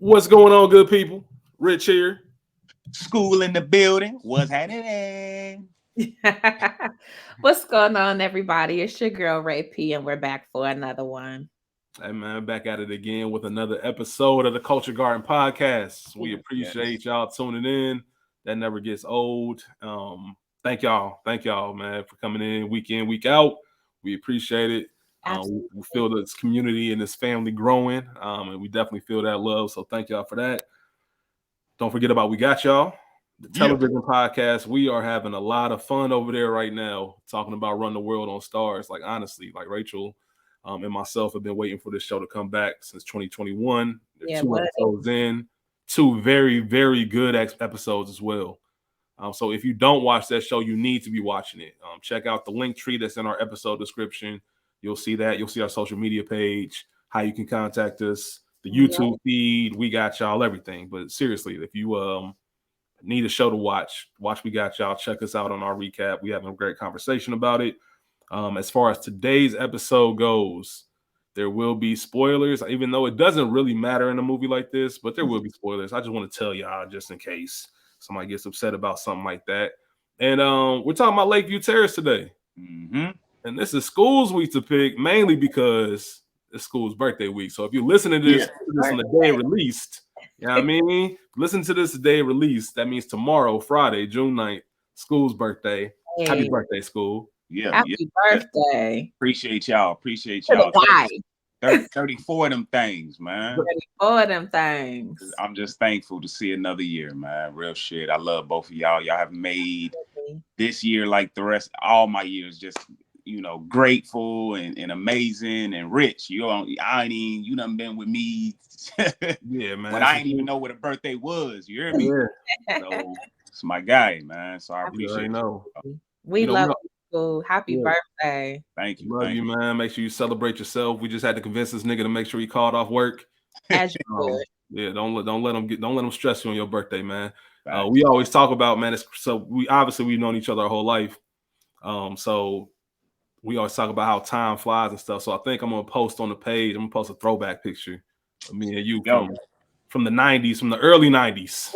What's going on, good people? Rich here. School in the building. What's happening? What's going on, everybody? It's your girl Ray P, and we're back for another one. Hey man, back at it again with another episode of the Culture Garden Podcast. We Yes. appreciate y'all tuning in. That never gets old. Thank y'all, man, for coming in week week out. We appreciate it. We feel this community and this family growing, and we definitely feel that love. So thank y'all for that. Don't forget about We Got Y'all, the television podcast. We are having a lot of fun over there right now, talking about Run the World on Stars. Like, honestly, like Rachel and myself have been waiting for this show to come back since 2021. They're two episodes in, two very, very good episodes as well. So if you don't watch that show, you need to be watching it. Check out the link tree that's in our episode description. You'll see that. You'll see our social media page, how you can contact us, the YouTube feed. We Got Y'all, everything. But seriously, if you need a show to watch We Got Y'all. Check us out on our recap. We having a great conversation about it. As far as today's episode goes, there will be spoilers, even though it doesn't really matter in a movie like this, but there will be spoilers. I just want to tell y'all just in case somebody gets upset about something like that. And we're talking about Lakeview Terrace today. Mm-hmm. And this is school's week to pick, mainly because it's school's birthday week. So if you listen to this, on the day released, you know what I mean? Listen to this day released. That means tomorrow, Friday, June 9th, school's birthday. Hey. Happy birthday, school. Happy birthday. Appreciate y'all. 34 of them things, man. 34 of them things. I'm just thankful to see another year, man. Real shit. I love both of y'all. Y'all have made this year like the rest, all my years, just, grateful and amazing and rich. You done been with me. Yeah, man. When I didn't even know what a birthday was. You hear me? Yeah. So it's my guy, man. So I appreciate it. We love you. Happy birthday. Thank you. Love you, man. Make sure you celebrate yourself. We just had to convince this nigga to make sure he called off work. As you yeah, don't let him stress you on your birthday, man. We always talk about, man, we've known each other our whole life. So we always talk about how time flies and stuff. So I think I'm gonna post on the page. I'm gonna post a throwback picture of me and you from the 90s, from the early 90s.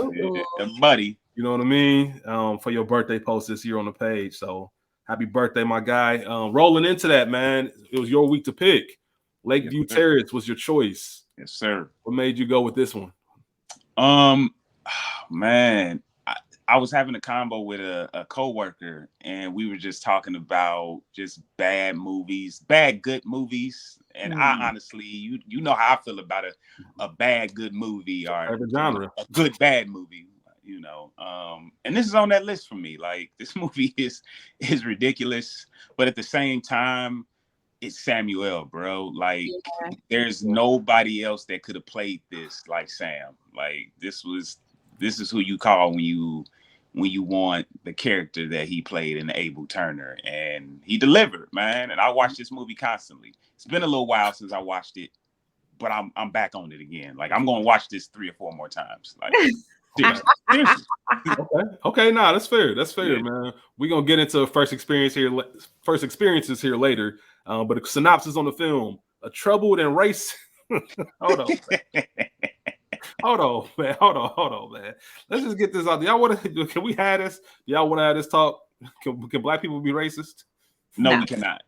Yeah, buddy. You know what I mean? For your birthday post this year on the page. So happy birthday, my guy. Rolling into that, man. It was your week to pick. Lakeview Terrace was your choice. Yes, sir. What made you go with this one? Man, I was having a combo with a coworker, and we were just talking about just bad good movies. And I honestly, you know how I feel about a bad good movie or genre. A good bad movie. And this is on that list for me. Like, this movie is ridiculous, but at the same time, it's Samuel, bro. Like, there's nobody else that could have played this like Sam. Like, this is who you call when you want the character that he played in Abel Turner, and he delivered, man. And I watch this movie constantly. It's been a little while since I watched it, but I'm back on it again. Like, I'm gonna watch this 3 or 4 more times. Like. Okay, nah, that's fair. That's fair, man. We're gonna get into first experiences here later. But a synopsis on the film: a troubled and race. Hold on, man. Let's just get this out. Can we have this? Y'all want to have this talk? Can black people be racist? No, we cannot.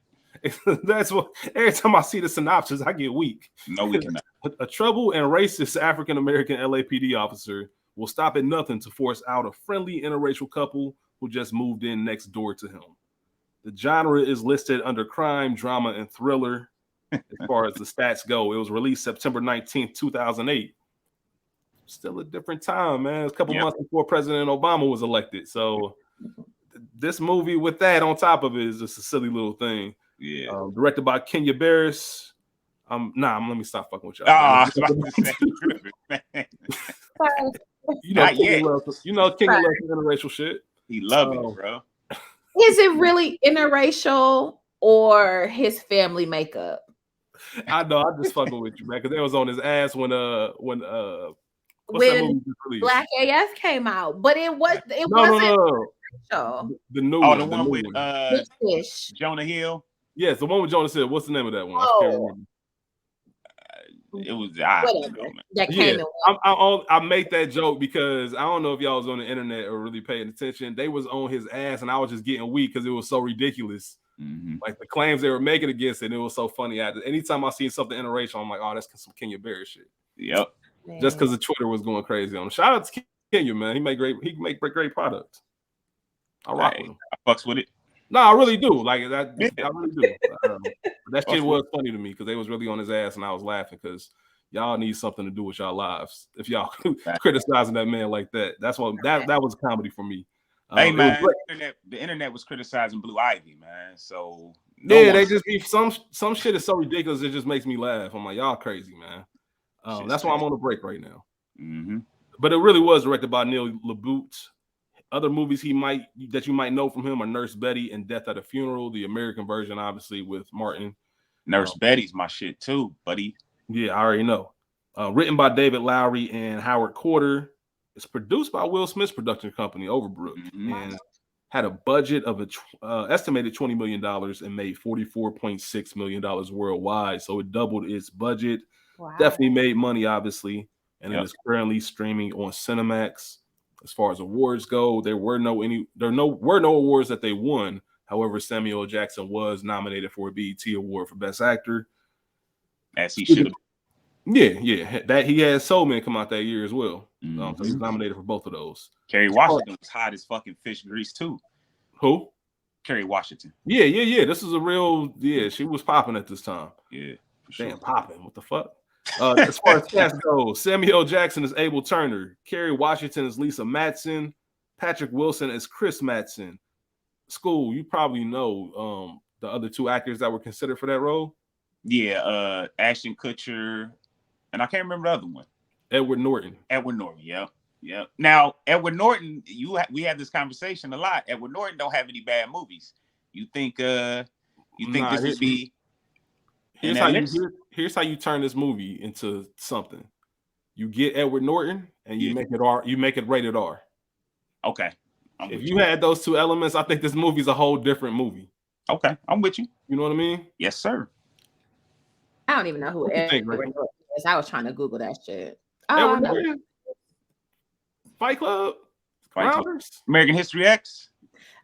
That's what. Every time I see the synopsis, I get weak. No, we cannot. A troubled and racist African American LAPD officer will stop at nothing to force out a friendly interracial couple who just moved in next door to him. The genre is listed under crime, drama, and thriller. As far as the stats go, it was released September 19th, 2008. Still a different time, man. A couple months before President Obama was elected. So this movie with that on top of it is just a silly little thing. Yeah. Directed by Kenya Barris. Let me stop fucking with y'all. King loves interracial shit. He loves it, bro. Is it really interracial or his family makeup? I know, I'm just fucking with you, man, because they was on his ass when Black AF came out, but it wasn't. The new one, the one with Jonah Hill. Yes, the one with Jonah Hill. What's the name of that one? I can't remember. it was I don't know, man. That came I make that joke because I don't know if y'all was on the internet or really paying attention. They was on his ass, and I was just getting weak because it was so ridiculous. Like the claims they were making against it, and it was so funny. Anytime I see something interracial, I'm like, oh, that's some Kenya Barry shit. Yep. Just because the Twitter was going crazy on him. Shout out to Kenya, man. He make great products. I rock with him. I fucks with it. No, I really do. Like that, I really do. That shit was funny to me because they was really on his ass, and I was laughing because y'all need something to do with y'all lives. If y'all criticizing that man like that, that's what that was comedy for me. Hey man, the internet was criticizing Blue Ivy, man. So they just be some shit is so ridiculous it just makes me laugh. I'm like, y'all crazy, man. That's why I'm on a break right now. But it really was directed by Neil LaBute. Other movies that you might know from him are Nurse Betty and Death at a Funeral, the American version, obviously with Martin. Nurse Betty's my shit too, buddy. Yeah, I already know. Written by David Lowery and Howard Corder. It's produced by Will Smith's production company, Overbrook, and had a budget of estimated $20 million and made $44.6 million worldwide. So it doubled its budget. Wow. Definitely made money, obviously. And it is currently streaming on Cinemax. As far as awards go, there were no awards that they won. However, Samuel L. Jackson was nominated for a BET Award for Best Actor. As he should have. Yeah. That he had Soul Man come out that year as well. So he's nominated for both of those. Kerry Washington was hot as fucking fish grease too. Who? Kerry Washington. Yeah. This is a real, she was popping at this time. Yeah. Damn, popping. What the fuck? As far as cast goes, Samuel L. Jackson is Abel Turner. Kerry Washington is Lisa Matson. Patrick Wilson is Chris Matson. School, you probably know the other two actors that were considered for that role. Yeah, Ashton Kutcher, and I can't remember the other one. Edward Norton. Yep. Now, Edward Norton, we have this conversation a lot. Edward Norton don't have any bad movies. You think this would be? Here's how you turn this movie into something. You get Edward Norton and you make it rated R. Okay. If you had those two elements, I think this movie's a whole different movie. Okay, I'm with you. You know what I mean? Yes, sir. I don't even know who Edward Norton is. I was trying to Google that shit. Edward Norton. Fight Club. Rounders. American History X.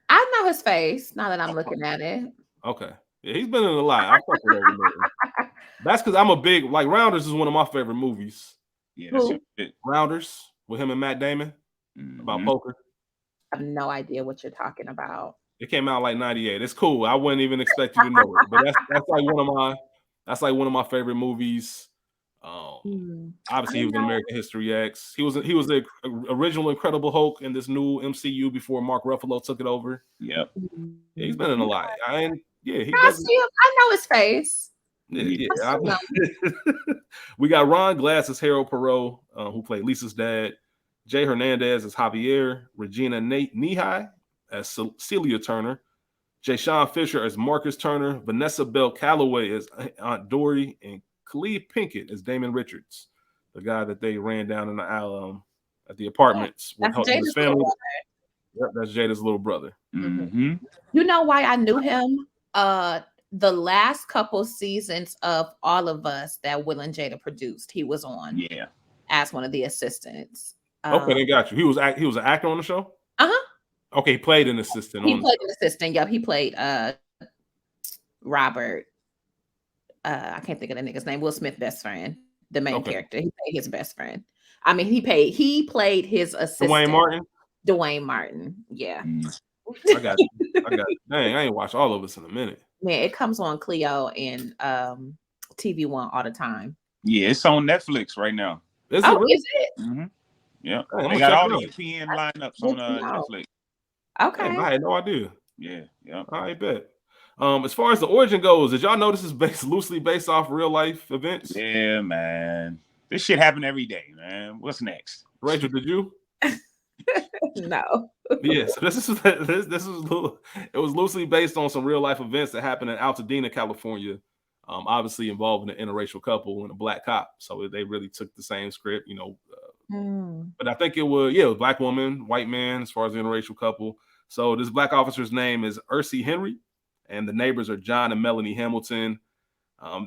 I know his face now that I'm looking at it. Okay. Yeah, he's been in a lot. I fuck with Edward Norton. That's because I'm a big Rounders is one of my favorite movies. Yeah, that's it. Rounders with him and Matt Damon about poker. I have no idea what you're talking about. It came out like 98. It's cool. I wouldn't even expect you to know it, but that's like one of my favorite movies. Obviously, he was in American History X. He was the original Incredible Hulk in this new MCU before Mark Ruffalo took it over. Yep. Yeah, he's been in a lot. I know his face. Yeah. We got Ron Glass as Harold Perot, who played Lisa's dad. Jay Hernandez as Javier. Regina Nehai as Celia Turner. Jay Sean Fisher as Marcus Turner. Vanessa Bell Calloway as Aunt Dory. And Khalid Pinkett as Damon Richards, the guy that they ran down in the at the apartments with his family. Yep, that's Jada's little brother. Mm-hmm. You know why I knew him? The last couple seasons of All of Us that Will and Jada produced, he was on. Yeah, as one of the assistants. Okay, they got you. He was an actor on the show. Okay, he played an assistant. Yep, he played Robert. I can't think of the nigga's name. Will Smith's best friend, the main character. He played his best friend. I mean, he played his assistant. Dwayne Martin. Yeah. I got you. Dang, I ain't watched All of Us in a minute. Man, it comes on Clio and TV One all the time. Yeah, it's on Netflix right now. Is it? Mm-hmm. Yeah, they got all the UPN lineups on Netflix. Okay, I had no idea. Yeah. I bet. As far as the origin goes, did y'all know this is loosely based off real life events? Yeah, man. This shit happen every day, man. What's next? Rachel, did you? No. Yeah, so this was it was loosely based on some real life events that happened in Altadena, California. Obviously involving an interracial couple and a black cop. So they really took the same script, But I think it was black woman, white man, as far as the interracial couple. So this black officer's name is Ursi Henry, and the neighbors are John and Melanie Hamilton.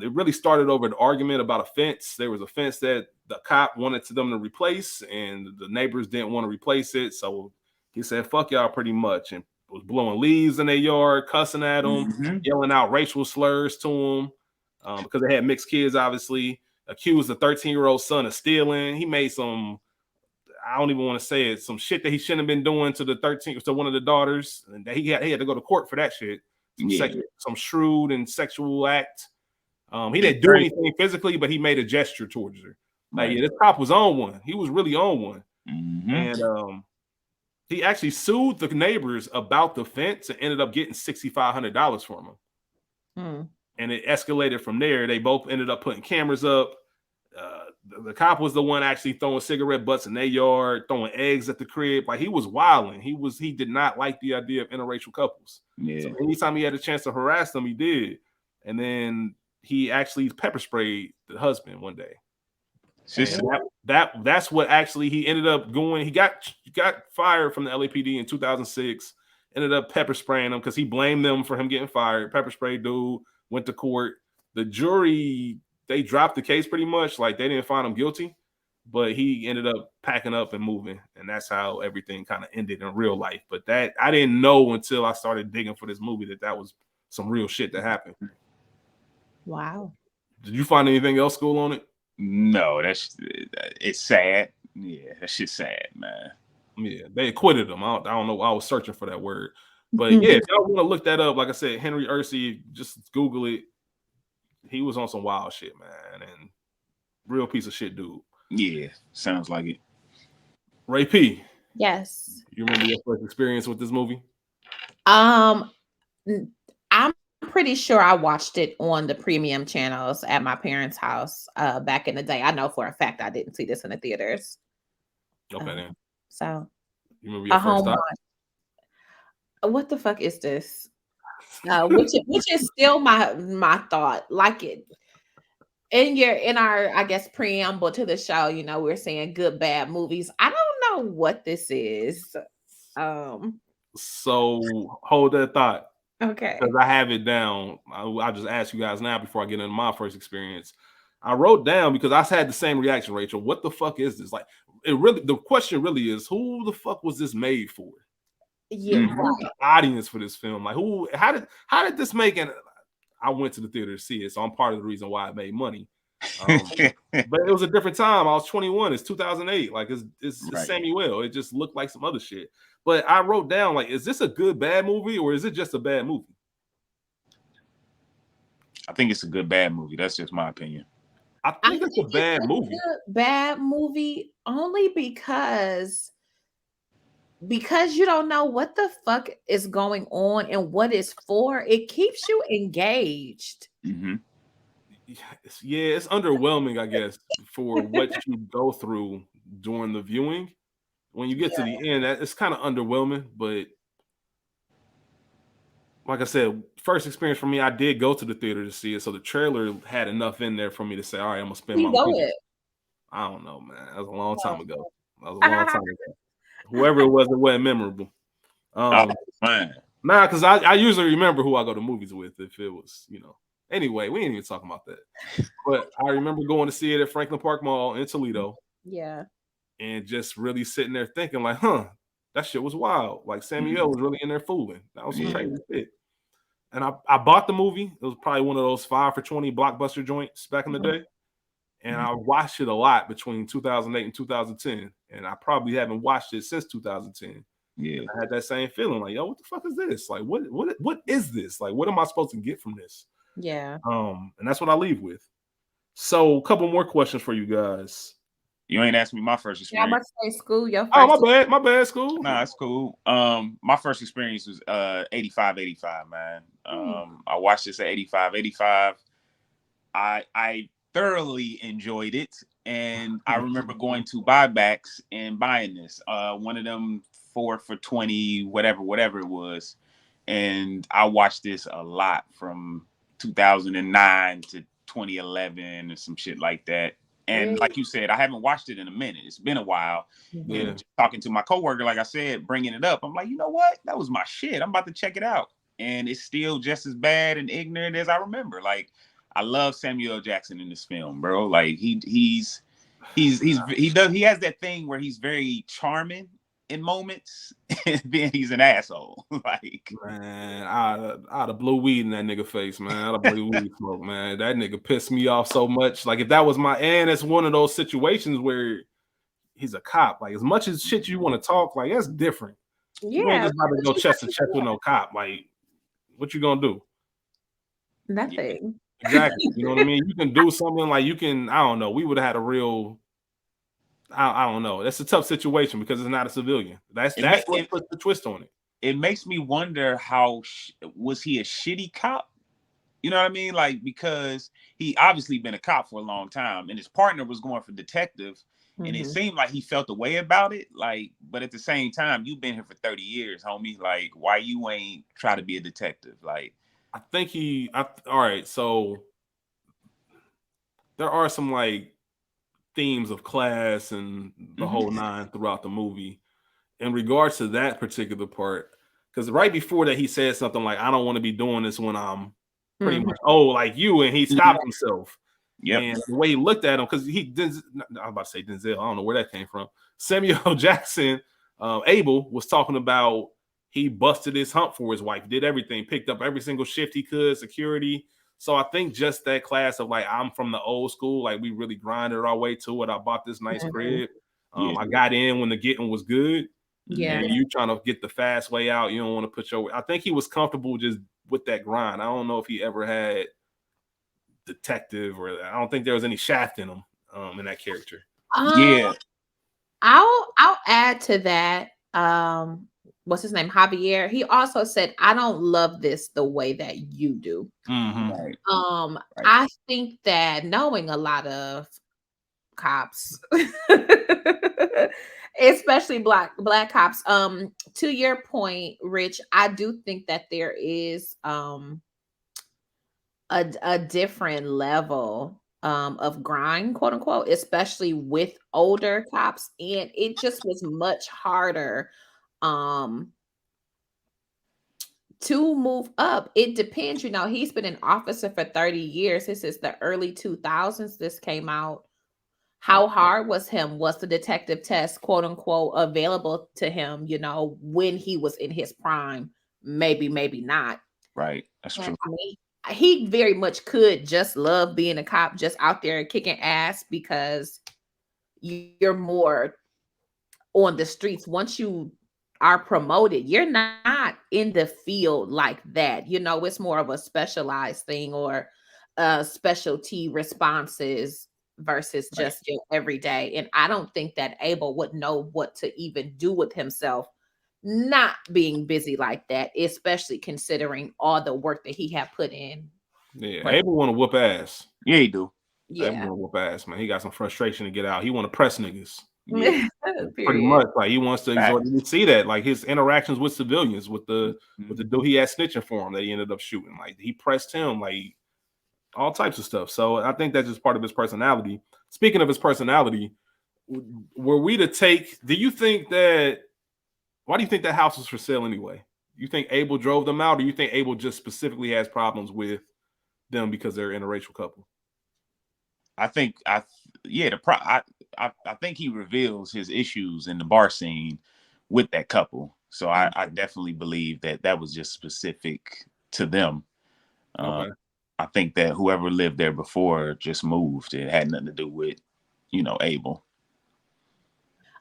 It really started over an argument about a fence. There was a fence that the cop wanted them to replace, and the neighbors didn't want to replace it. So he said, "Fuck y'all," pretty much, and was blowing leaves in their yard, cussing at them, yelling out racial slurs to them because they had mixed kids, obviously. Accused the 13-year-old son of stealing. He made some, I don't even want to say it, some shit that he shouldn't have been doing to one of the daughters, and that he had to go to court for that shit. Some shrewd and sexual act. He didn't do anything physically, but he made a gesture towards her. Like, yeah, this cop was on one. He was really on one. And he actually sued the neighbors about the fence and ended up getting $6,500 from them. And it escalated from there. They both ended up putting cameras up. The cop was the one actually throwing cigarette butts in their yard, throwing eggs at the crib. Like, he was wilding. He did not like the idea of interracial couples. So anytime he had a chance to harass them, he did. And then he actually pepper sprayed the husband one day. That's what actually he ended up going. He got fired from the LAPD in 2006. Ended up pepper spraying him because he blamed them for him getting fired. Pepper spray dude, went to court. The jury, they dropped the case pretty much. Like, they didn't find him guilty, but he ended up packing up and moving, and that's how everything kind of ended in real life. But that I didn't know until I started digging for this movie that was some real shit that happened. Wow. Did you find anything else cool on it? No, it's sad. Yeah, that shit's sad, man. Yeah, they acquitted him. I don't know. I was searching for that word. But yeah, if y'all want to look that up, like I said, Henry Ursi, just Google it. He was on some wild shit, man, and real piece of shit dude. Yeah, sounds like it. Ray P. Yes. You remember your first experience with this movie? I'm pretty sure I watched it on the premium channels at my parents' house back in the day. I know for a fact I didn't see this in the theaters. Okay, then. So you remember your first time? What the fuck is this? Which is still my thought. Like, it in our, I guess, preamble to the show, you know, we're saying good bad movies. I don't know what this is. So hold that thought. Okay. Because I have it down. I'll just ask you guys now before I get into my first experience. I wrote down because I had the same reaction, Rachel. What the fuck is this? Like, the question really is, who the fuck was this made for? Yeah, who's the audience for this film? Like, how did this make it? I went to the theater to see it, so I'm part of the reason why it made money. But it was a different time. I was 21. It's 2008. Like, it's right. Samuel. It just looked like some other shit. But I wrote down, like, is this a good bad movie or is it just a bad movie? I think it's a good bad movie. That's just my opinion. I think it's a bad movie. Bad movie only because you don't know what the fuck is going on and what it's for. It keeps you engaged. Mm-hmm. Yeah, it's underwhelming, I guess, for what you go through during the viewing. When you get to the end, it's kind of underwhelming. But like I said, first experience for me, I did go to the theater to see it. So the trailer had enough in there for me to say, all right, I'm going to spend my money. I don't know, man. That was a long time ago. Whoever it wasn't memorable. Man. Nah, because I usually remember who I go to movies with if it was, you know. Anyway, we ain't even talking about that. But I remember going to see it at Franklin Park Mall in Toledo. Yeah. And just really sitting there thinking, like, that shit was wild. Like, Samuel was really in there fooling. That was some crazy shit. And I bought the movie. It was probably one of those 5 for $20 Blockbuster joints back in the day. And I watched it a lot between 2008 and 2010. And I probably haven't watched it since 2010. Yeah. And I had that same feeling, like, yo, what the fuck is this? Like, what is this? Like, what am I supposed to get from this? Yeah. And that's what I leave with. So, a couple more questions for you guys. You ain't asked me my first experience. Yeah, I'm about to say school. Your first my bad, school. Nah, it's cool. My first experience was 85, man. I watched this at 85. I thoroughly enjoyed it, and I remember going to buybacks and buying this. One of them 4 for $20, whatever it was, and I watched this a lot from 2009 to 2011 or some shit like that. And like you said, I haven't watched it in a minute. It's been a while. Yeah. And talking to my coworker, like I said, bringing it up, I'm like, you know what? That was my shit. I'm about to check it out. And it's still just as bad and ignorant as I remember. Like, I love Samuel L. Jackson in this film, bro. Like he has that thing where he's very charming in moments, and then he's an asshole. Like, man, I'd have blew weed in that nigga face, man. I'd have blew weed smoke, man. That nigga pissed me off so much. Like, if that was and it's one of those situations where he's a cop. Like, as much as shit you want to talk, like, that's different. You ain't just about to go chest to chest with no cop. Like, what you gonna do? Nothing. Exactly. You know what I mean? You can do something like I don't know. We would have had a real, I don't know. That's a tough situation because it's not a civilian. That's what puts the twist on it. It makes me wonder was he a shitty cop? You know what I mean? Like, because he obviously been a cop for a long time, and his partner was going for detective, and it seemed like he felt a way about it. Like, but at the same time, you've been here for 30 years, homie. Like, why you ain't try to be a detective? Like, I think all right, so there are some like themes of class and the whole nine throughout the movie. In regards to that particular part, because right before that he said something like, I don't want to be doing this when I'm pretty much old like you, and he stopped himself. Yep. And the way he looked at him, because I was about to say Denzel, I don't know where that came from. Samuel L. Jackson, Abel, was talking about he busted his hump for his wife, did everything, picked up every single shift he could, security. So I think just that class of like, I'm from the old school, like we really grinded our way to it. I bought this nice crib. I got in when the getting was good. Yeah. And you trying to get the fast way out. You don't want to put I think he was comfortable just with that grind. I don't know if he ever had detective, or I don't think there was any shaft in him in that character. Yeah. I'll add to that. What's his name? Javier. He also said, I don't love this the way that you do. Right. I think that knowing a lot of cops, especially black cops, to your point, Rich, I do think that there is a different level of grind, quote unquote, especially with older cops, and it just was much harder to move up. It depends, he's been an officer for 30 years. This is the early 2000s this came out. How hard was the detective test, quote unquote, available to him, when he was in his prime? Maybe not. Right. That's true. I mean, he very much could just love being a cop, just out there kicking ass, because you're more on the streets. Once you are promoted, you're not in the field like that. It's more of a specialized thing, or specialty responses versus just your everyday. And I don't think that Abel would know what to even do with himself not being busy like that, especially considering all the work that he had put in. Yeah, Abel want to whoop ass. Yeah, he do. Yeah, Abel want to whoop ass, man. He got some frustration to get out. He want to press niggas. Yeah. Pretty much, like he wants to exhort. You see that, like his interactions with civilians, with the dude he had snitching for him that he ended up shooting. Like he pressed him, like all types of stuff. So I think that's just part of his personality. Speaking of his personality, were we to take? Do you think that? Why do you think that house was for sale anyway? You think Abel drove them out, or you think Abel just specifically has problems with them because they're an interracial couple? I think I think he reveals his issues in the bar scene with that couple. So I definitely believe that was just specific to them. Okay. I think that whoever lived there before just moved. It had nothing to do with, Abel.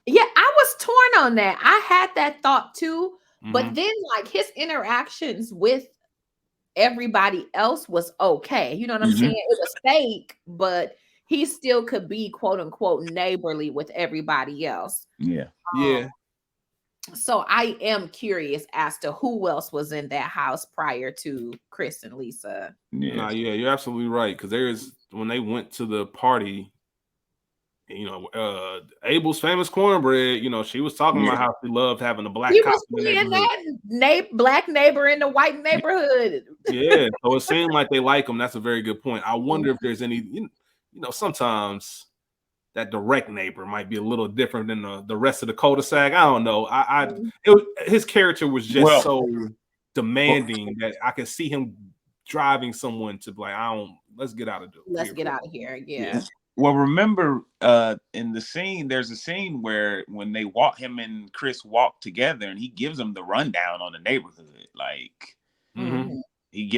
Yeah, I was torn on that. I had that thought too, but then like his interactions with everybody else was okay. You know what I'm saying? It was fake, but he still could be, quote unquote, neighborly with everybody else. Yeah. Yeah. So I am curious as to who else was in that house prior to Chris and Lisa. Yeah. Nah, yeah, you're absolutely right. Because when they went to the party, Abel's famous cornbread, she was talking about how she loved having a black He cop was in the that black neighbor in the white neighborhood. Yeah, so it seemed like they like him. That's a very good point. I wonder if there's any, sometimes that direct neighbor might be a little different than the rest of the cul-de-sac. I don't know. His character was just so demanding that I could see him driving someone to like, let's get out of here. Let's get out of here. Yeah. Well, remember, in the scene, there's a scene where when him and Chris walk together, and he gives them the rundown on the neighborhood. Like, he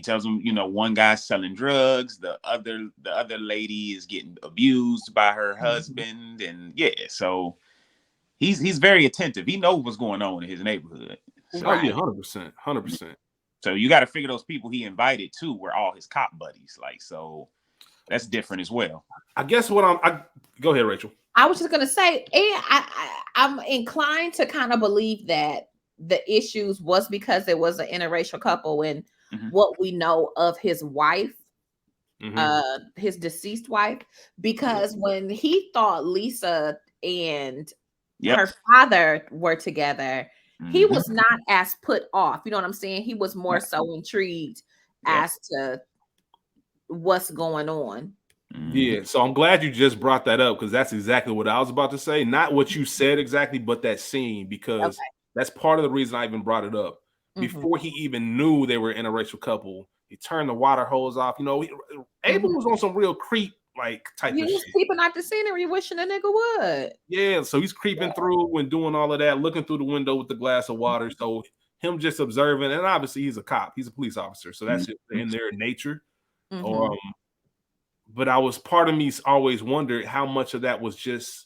tells them, one guy's selling drugs, the other lady is getting abused by her husband, and so he's very attentive. He knows what's going on in his neighborhood. So, oh yeah, 100%. So you got to figure those people he invited too were all his cop buddies. Like, so that's different as well. I guess go ahead, Rachel. I was just gonna say, and I'm inclined to kind of believe that the issues was because it was an interracial couple, and what we know of his wife, his deceased wife, because when he thought Lisa and her father were together, he was not as put off. You know what I'm saying? He was more so intrigued as to what's going on. Yeah, so I'm glad you just brought that up, because that's exactly what I was about to say. Not what you said exactly, but that scene, because that's part of the reason I even brought it up. Before he even knew they were an interracial couple, he turned the water hose off. Abel was on some real creep type of shit. He was peeping out the scenery, wishing a nigga would. Yeah, so he's creeping through and doing all of that, looking through the window with the glass of water. So him just observing, and obviously he's a cop, he's a police officer, so that's in their nature. But part of me always wondered how much of that was just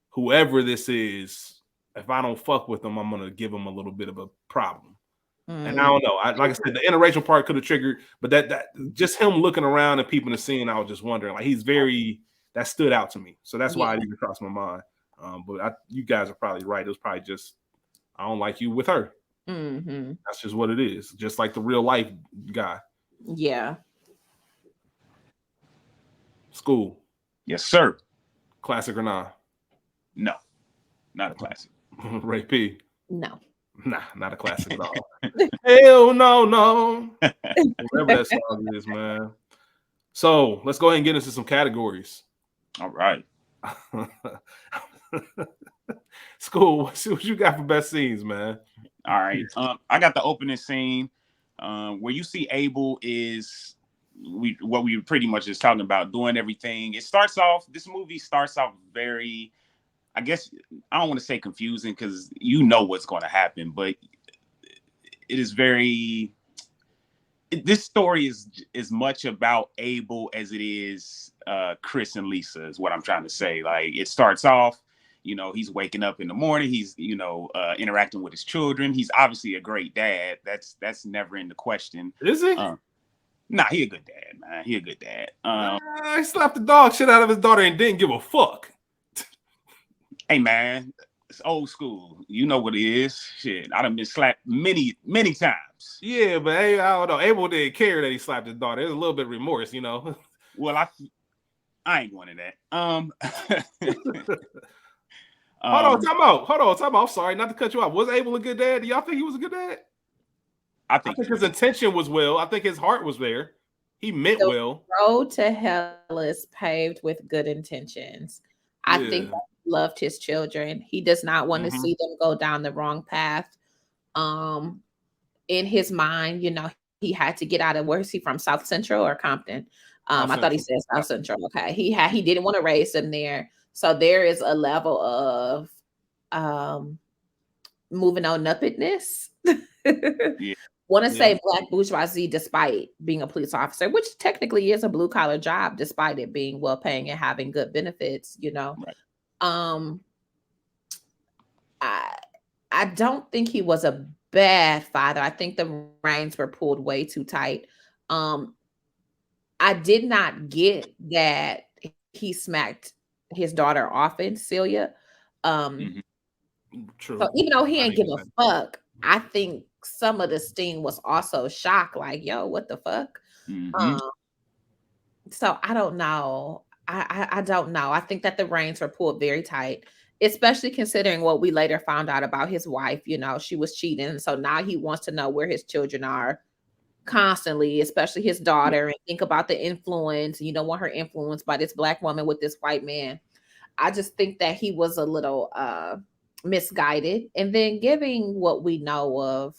whoever this is. If I don't fuck with them, I'm gonna give them a little bit of a problem. And I don't know. Like I said, the interracial part could have triggered, but that just him looking around and peeping the scene, I was just wondering. Like, he's that stood out to me. So that's why it even crossed my mind. But you guys are probably right. It was probably just, I don't like you with her. That's just what it is. Just like the real life guy. Yeah. School. Yes, sir. Classic or not? No, not a classic. Ray P. No. Nah, not a classic at all. Hell no. Whatever that song is, man. So let's go ahead and get into some categories. All right. School, what you got for best scenes, man? All right. I got the opening scene where you see Abel is what we pretty much just talking about, doing everything. This movie starts off very, I guess, I don't want to say confusing, because you know what's going to happen, but it is very, this story is as much about Abel as it is Chris and Lisa, is what I'm trying to say. Like, it starts off, he's waking up in the morning, he's, interacting with his children. He's obviously a great dad. That's never in the question. Is he? Nah, he a good dad, man. He a good dad. He slapped the dog shit out of his daughter and didn't give a fuck. Hey, man, it's old school. You know what it is. Shit, I done been slapped many, many times. Yeah, but hey, I don't know. Abel didn't care that he slapped his daughter. There's a little bit of remorse, Well, I ain't going to that. Hold on, time out. I'm sorry, not to cut you off. Was Abel a good dad? Do y'all think he was a good dad? I think his intention was well. I think his heart was there. He meant well. The road to hell is paved with good intentions. I think he loved his children. He does not want to see them go down the wrong path. In his mind, he had to get out of, where is he from? South Central or Compton? I thought he said South Central. Okay. He didn't want to raise them there. So there is a level of moving on uppedness. Want to say black bourgeoisie, despite being a police officer, which technically is a blue collar job, despite it being well paying and having good benefits, Right. I don't think he was a bad father. I think the reins were pulled way too tight. I did not get that he smacked his daughter often, Celia. True. So even though he ain't give a fuck, I think some of the sting was also shock, like, yo, what the fuck? So I don't know. I don't know. I think that the reins were pulled very tight, especially considering what we later found out about his wife. She was cheating. So now he wants to know where his children are constantly, especially his daughter, and think about the influence. You don't want her influenced by this black woman with this white man. I just think that he was a little misguided. And then giving what we know of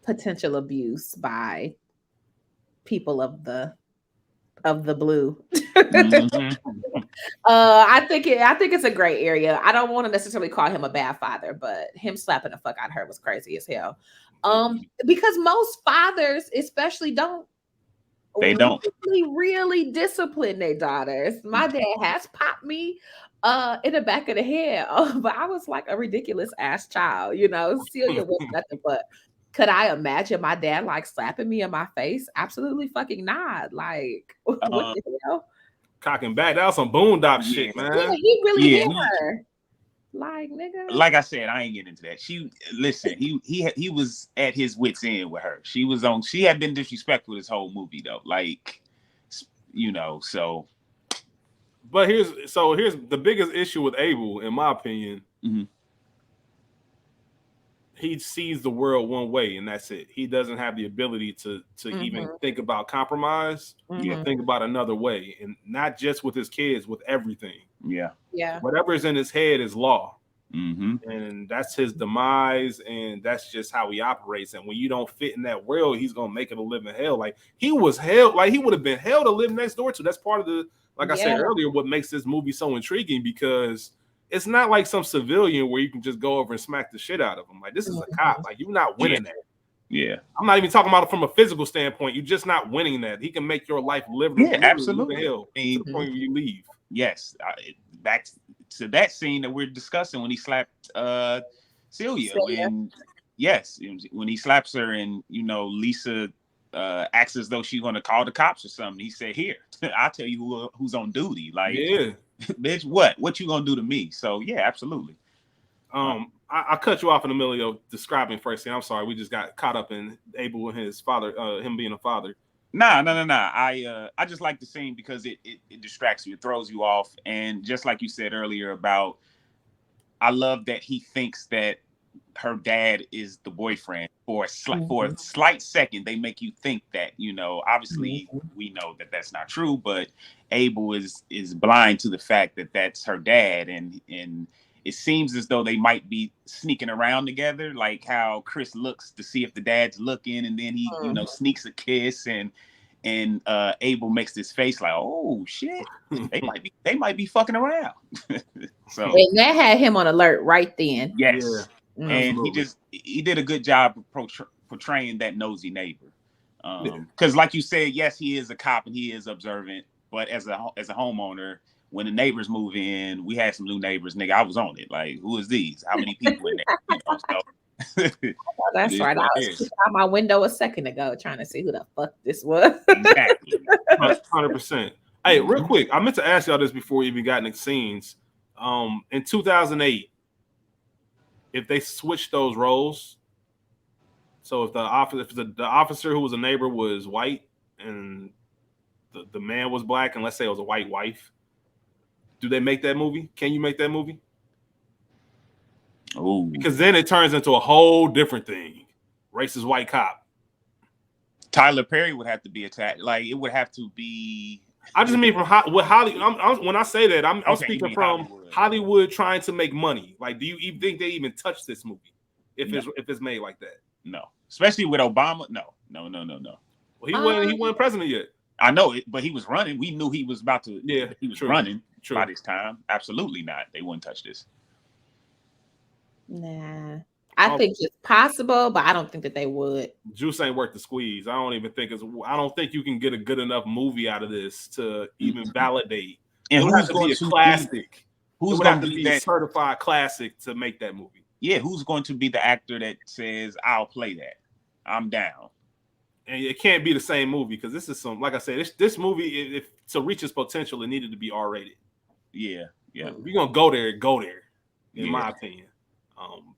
potential abuse by people of the blue. I think it's a gray area. I don't want to necessarily call him a bad father, but him slapping the fuck out of her was crazy as hell. Because most fathers, especially, don't really discipline their daughters. My dad has popped me in the back of the head, but I was like a ridiculous ass child, Celia was nothing but. Could I imagine my dad like slapping me in my face? Absolutely fucking not. Like, what the hell? Cocking back. That was some boondock shit, man. Yeah, he really hit her. Like, nigga. Like I said, I ain't getting into that. He was at his wit's end with her. She had been disrespectful this whole movie though. Like, so. But here's the biggest issue with Abel, in my opinion. Mm-hmm. He sees the world one way, and that's it. He doesn't have the ability to even think about compromise, think about another way, and not just with his kids, with everything. Yeah. Whatever is in his head is law, and that's his demise, and that's just how he operates. And when you don't fit in that world, he's gonna make it a living hell. Like he was hell, like he would have been hell to live next door to. That's part of the, like I said earlier, what makes this movie so intriguing, because it's not like some civilian where you can just go over and smack the shit out of him. Like, this is a cop. Like, you're not winning that. Yeah. I'm not even talking about it from a physical standpoint. You're just not winning that. He can make your life livable. Yeah, absolutely. Hell to the point where you leave. Yes. Back to that scene that we're discussing when he slapped Celia. And yes, when he slaps her and, Lisa acts as though she's going to call the cops or something. He said, here, I'll tell you who's on duty. Like, bitch, what you gonna do to me? So yeah, absolutely. I cut you off in the middle of describing first thing. I'm sorry, we just got caught up in Abel and his father, him being a father. Nah. I just like the scene because it distracts you, it throws you off, and just like you said earlier about, I love that he thinks that her dad is the boyfriend. For a slight second, they make you think that, obviously we know that that's not true, but Abel is blind to the fact that that's her dad, and it seems as though they might be sneaking around together, like how Chris looks to see if the dad's looking, and then he sneaks a kiss, and Abel makes this face like, oh shit, they might be fucking around. So and that had him on alert right then. Yes. Yeah. And he did a good job of portraying that nosy neighbor. Because like you said, yes, he is a cop and he is observant, but as a homeowner, when the neighbors move in, we had some new neighbors, nigga, I was on it. Like, who is these? How many people in there? That's right. I was out my window a second ago trying to see who the fuck this was. Exactly. 100%. Hey, real quick, I meant to ask y'all this before we even got in the scenes. In 2008, if they switched those roles, so if the officer who was a neighbor was white and the man was black, and let's say it was a white wife, do they make that movie? Can you make that movie? Oh, because then it turns into a whole different thing. Racist white cop. Tyler Perry would have to be attacked. Like, it would have to be. I just mean from Hollywood. When I say that, I'm speaking from Hollywood trying to make money. Like, do you even think they even touch this movie if it's made like that? No, especially with Obama. No. Well, he wasn't president yet. I know it, but he was running. We knew he was about to. Yeah, he was running by this time. Absolutely not. They wouldn't touch this. Nah. I think it's possible, but I don't think that they would. Juice ain't worth the squeeze. I don't think you can get a good enough movie out of this to even validate. And who's going to be a classic? Who's going to be a certified classic to make that movie? Yeah, who's going to be the actor that says, "I'll play that. I'm down." And it can't be the same movie, because this is some, like I said, this movie, if to reach its potential, it needed to be R-rated. Yeah. If you're gonna go there, in my opinion.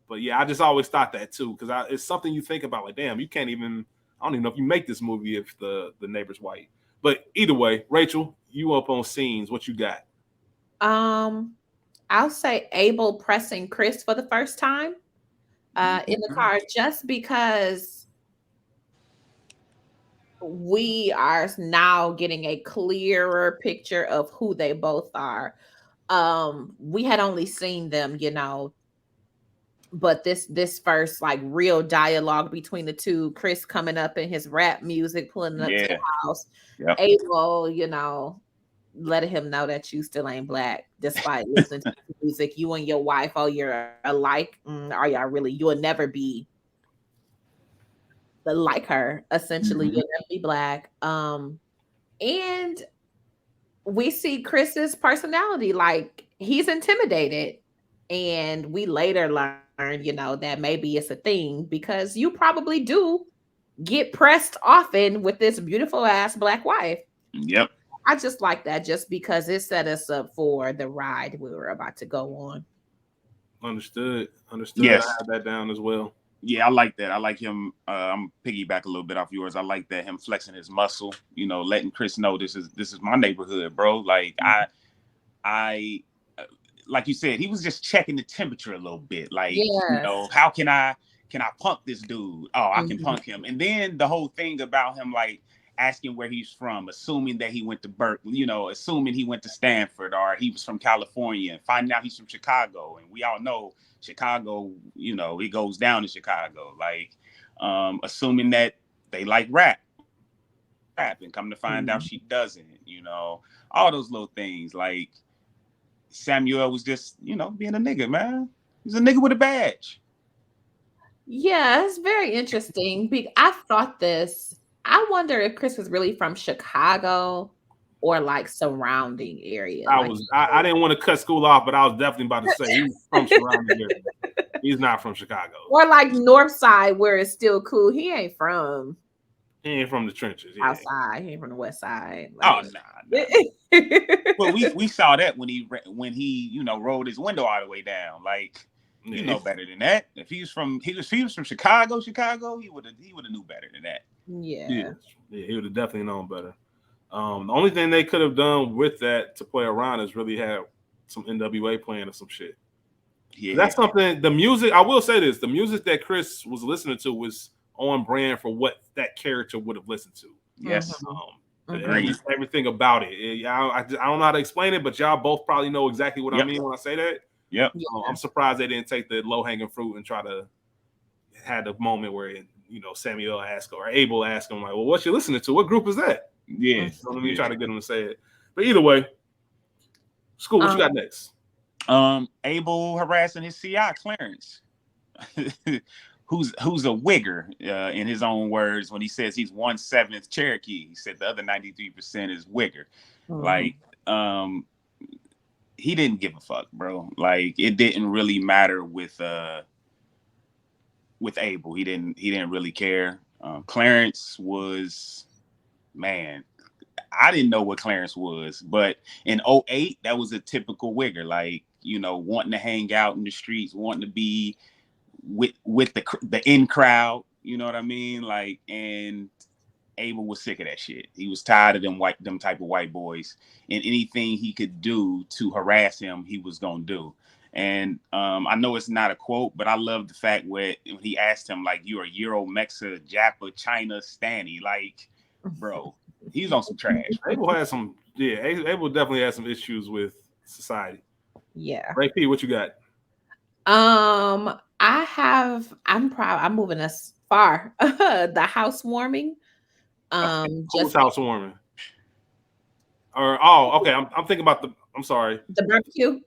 But yeah, I just always thought that too, because it's something you think about, like, damn, you can't even. I don't even know if you make this movie if the neighbor's white. But either way, Rachel, you up on scenes? What you got? I'll say Abel pressing Chris for the first time in the car, just because we are now getting a clearer picture of who they both are. We had only seen them, but this first like real dialogue between the two, Chris coming up in his rap music, pulling up to the Yeah. house, Yep. Abel, letting him know that you still ain't black despite listening to the music. You and your wife, oh, you're alike. Are y'all really? You'll never be like her. Essentially, Mhm. you'll never be black. And we see Chris's personality, like he's intimidated. And we later learn, that maybe it's a thing because you probably do get pressed often with this beautiful ass black wife. Yep. I just like that just because it set us up for the ride we were about to go on. Understood. Understood. I Yes. have that down as well. Yeah, I like that. I like him. I'm piggyback a little bit off yours. I like that him flexing his muscle. Letting Chris know this is my neighborhood, bro. Like I, like you said, he was just checking the temperature a little bit. Like, Yes. how can I punk this dude? Oh, I can Mhm. punk him. And then the whole thing about him like asking where he's from, assuming that he went to Berkeley, assuming he went to Stanford or he was from California, and finding out he's from Chicago. And we all know Chicago, it goes down in Chicago. Like, assuming that they like rap, and come to find out she doesn't, all those little things. Like, Samuel was just, being a nigga, man. He's a nigga with a badge. Yeah, it's very interesting. I thought this. I wonder if Chris was really from Chicago or like surrounding area. Like, I didn't want to cut school off, but I was definitely about to say he's from surrounding area. He's not from Chicago. or like North Side where it's still cool. He ain't from He ain't from the trenches. Yeah. outside. He ain't from the West Side. Oh, Like, nah. Well, we saw that when he rolled his window all the way down. Like, you know better than that. If he was from Chicago, he would have knew better than that. Yeah. He would have definitely known better. The only thing they could have done with that to play around is really have some NWA playing or some shit. Yeah. That's something. The music, I will say this: the music that Chris was listening to was on brand for what that character would have listened to. Yes. Everything about it. I don't know how to explain it, but y'all both probably know exactly what I mean when I say that. Yep. I'm surprised they didn't take the low hanging fruit and try to have the moment where Samuel asked or Abel asked him like, "Well, what you listening to? What group is that?" Yeah. Let me try to get him to say it. But either way, School, what you got next? Abel harassing his CI Clarence, who's a wigger in his own words when he says he's 1/7 Cherokee. He said the other 93% is wigger. Like, he didn't give a fuck, bro. Like, it didn't really matter with Abel. He didn't really care. Clarence was, man, I didn't know what Clarence was, but in 2008, that was a typical wigger, like, wanting to hang out in the streets, wanting to be with the in crowd, you know what I mean? Like, and Abel was sick of that shit. He was tired of them type of white boys, and anything he could do to harass him, he was gonna do. And I know it's not a quote, but I love the fact when he asked him, like, "You are Euro, Mexa, Japa, China, Stanny?" Like, bro, he's on some trash. Abel had some, Abel definitely had some issues with society. Yeah. Ray P, what you got? I'm moving us far. The housewarming. Who's Just housewarming? Okay. I'm thinking about I'm sorry. The barbecue.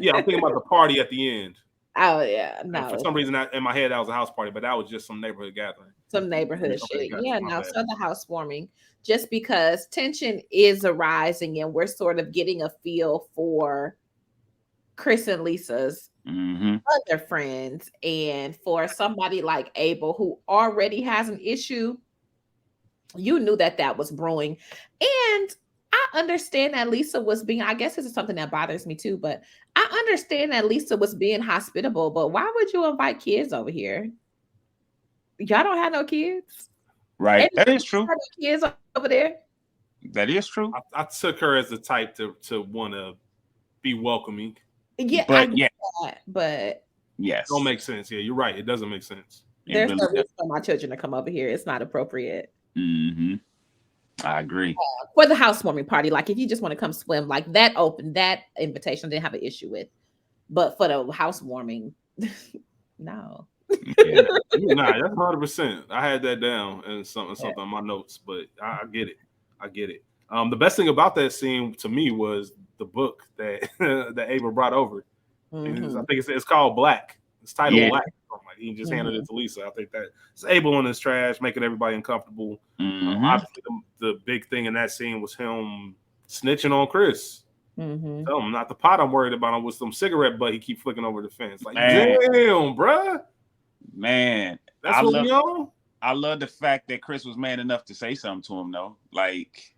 Yeah, I'm thinking about the party at the end. Oh yeah, no. And for some reason, in my head, that was a house party, but that was just some neighborhood gathering. Some neighborhood Okay, shit. gotcha, Yeah, my no. bad. So the housewarming, just because tension is arising, and we're sort of getting a feel for Chris and Lisa's other friends, and for somebody like Abel who already has an issue, you knew that was brewing. And I understand that Lisa was being, I guess this is something that bothers me too, but I understand that Lisa was being hospitable, but why would you invite kids over here? Y'all don't have no kids. Right. That is true. No kids over there. That is true. I took her as the type to want to be welcoming. Yeah, but but yes, don't make sense. Yeah, you're right. It doesn't make sense. There's no reason for my children to come over here. It's not appropriate. I agree. For the housewarming party, like if you just want to come swim, like that invitation, I didn't have an issue with. But for the housewarming, No. Yeah. Nah, that's 100%. I had that down and something on my notes, but I get it. I get it. The best thing about that scene to me was the book that that Abel brought over. Mm-hmm. I think it's called Black. It's titled Yeah. Black. Like he just handed it to Lisa. I think that it's Abel in his trash, making everybody uncomfortable. Obviously, the big thing in that scene was him snitching on Chris. Tell him not the pot I'm worried about him with some cigarette butt he keep flicking over the fence. Like, Man. damn, bruh. Man, That's what we on. I love the fact that Chris was man enough to say something to him, though. Like,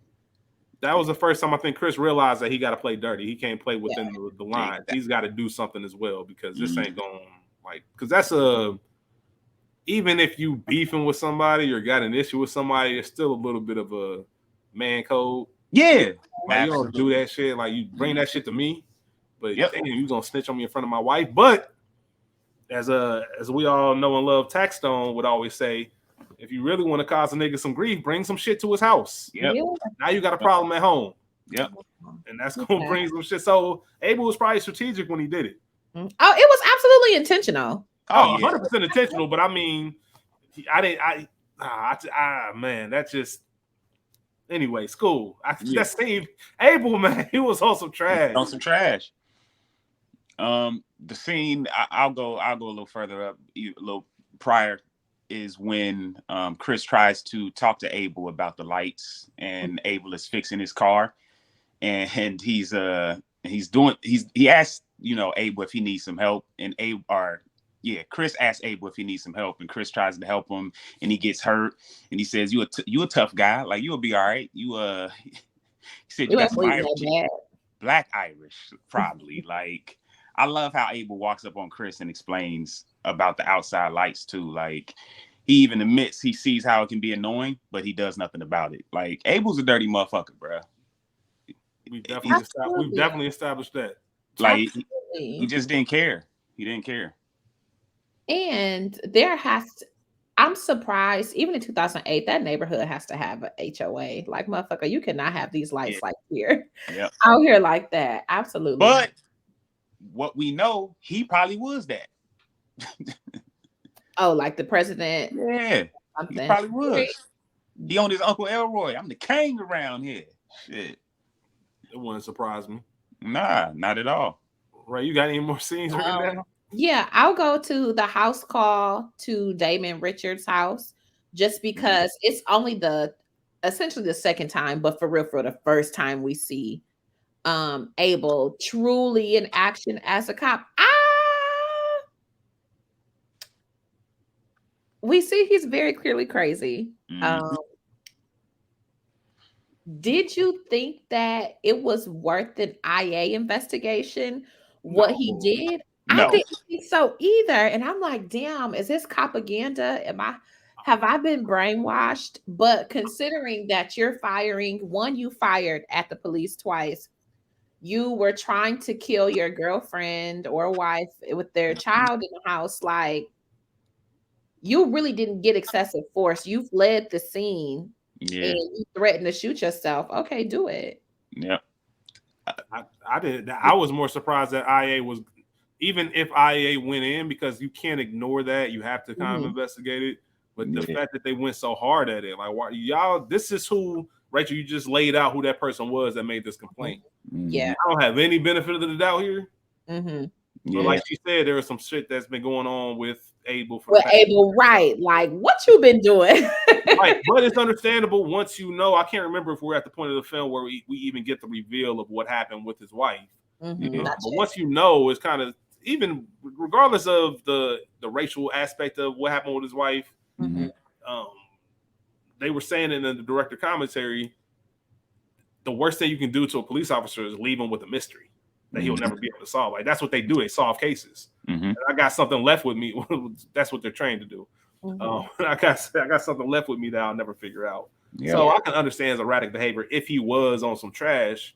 that was the first time I think Chris realized that he got to play dirty. He can't play within the lines. He's got to do something as well because this ain't going because that's even if you beefing with somebody or got an issue with somebody, it's still a little bit of a man code. Yeah, like, you don't do that shit. Like, you bring that shit to me, but damn, you gonna snitch on me in front of my wife. But as we all know and love, Taxstone would always say, if you really want to cause a nigga some grief, bring some shit to his house. Yep. Now you got a problem at home. Yep. And that's gonna bring some shit. So Abel was probably strategic when he did it. Oh, it was absolutely intentional. Oh, 100% intentional. But I mean, man, that just. Anyway, school. That scene, Abel, man, he was on some trash. On some trash. The scene, I'll go a little further up, a little prior, is when Chris tries to talk to Abel about the lights, and Abel is fixing his car, and he asked Abel if he needs some help, and Chris asks Abel if he needs some help, and Chris tries to help him, and he gets hurt, and he says, "You a tough guy, like you'll be all right." He said, "You got some Irish, black Irish, probably." Like, I love how Abel walks up on Chris and explains about the outside lights too. Like, he even admits he sees how it can be annoying, but he does nothing about it. Like, Abel's a dirty motherfucker, bro. We've definitely established that. Like, he just didn't care. He didn't care. And I'm surprised, even in 2008, that neighborhood has to have an HOA. Like, motherfucker, you cannot have these lights like here. Yep. Out here like that. Absolutely. But what we know, he probably was that. Oh, like the president? Yeah. Something. He probably was. He owned his Uncle Elroy. I'm the king around here. Shit. It wouldn't surprise me. Nah, not at all. Right, you got any more scenes right now? Yeah, I'll go to the house call to Damon Richards' house just because it's only essentially the second time, but for real, for the first time we see Abel truly in action as a cop. We see he's very clearly crazy. Did you think that it was worth an IA investigation? What he did? No. I didn't think so either. And I'm like, damn, is this propaganda? Have I been brainwashed? But considering that you fired at the police twice. You were trying to kill your girlfriend or wife with their child in the house. Like, you really didn't get excessive force. You fled the scene and you threatened to shoot yourself. Okay, do it. Yeah. I did. I was more surprised that IA was, even if IA went in, because you can't ignore that. You have to kind of investigate it. But the fact that they went so hard at it, like, why, y'all, this is who, Rachel, you just laid out who that person was that made this complaint. Yeah. I don't have any benefit of the doubt here. But like she said, there was some shit that's been going on with Abel. Right. Like, what you been doing? Right. But it's understandable once you know. I can't remember if we're at the point of the film where we even get the reveal of what happened with his wife. But once you know, it's kind of, even regardless of the racial aspect of what happened with his wife, they were saying in the director commentary, the worst thing you can do to a police officer is leave him with a mystery that he'll never be able to solve. Like, that's what they do. They solve cases. And I got something left with me. That's what they're trained to do. I got something left with me that I'll never figure out. So I can understand his erratic behavior if he was on some trash.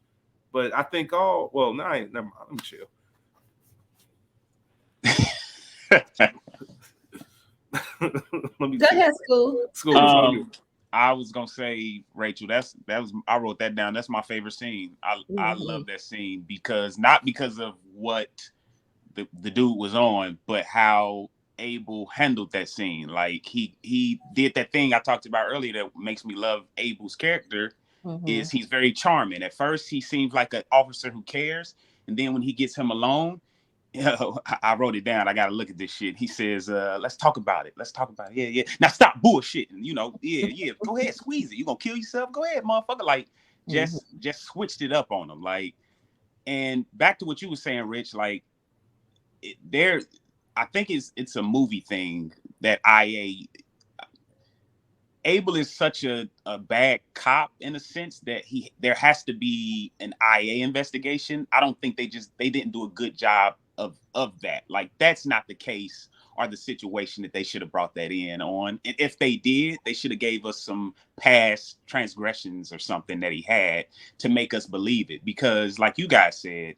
But I think, never mind. Let me chill. Go ahead, School. I was gonna say, Rachel, I wrote that down. That's my favorite scene. I love that scene not because of what the dude was on, but how Abel handled that scene. Like he did that thing I talked about earlier that makes me love Abel's character. Mm-hmm. Is he's very charming. At first, he seems like an officer who cares, and then when he gets him alone, I wrote it down. I got to look at this shit. He says, let's talk about it. Let's talk about it. Yeah, yeah. Now stop bullshitting. You know, yeah, yeah. Go ahead, squeeze it. You gonna kill yourself? Go ahead, motherfucker. Like, Mm-hmm. just switched it up on him. Like, and back to what you were saying, Rich. Like, there, I think it's a movie thing that Abel is such a bad cop in a sense that there has to be an IA investigation. I don't think they didn't do a good job of that. Like that's not the case or the situation that they should have brought that in on. And if they did, they should have gave us some past transgressions or something that he had to make us believe it. Because like you guys said,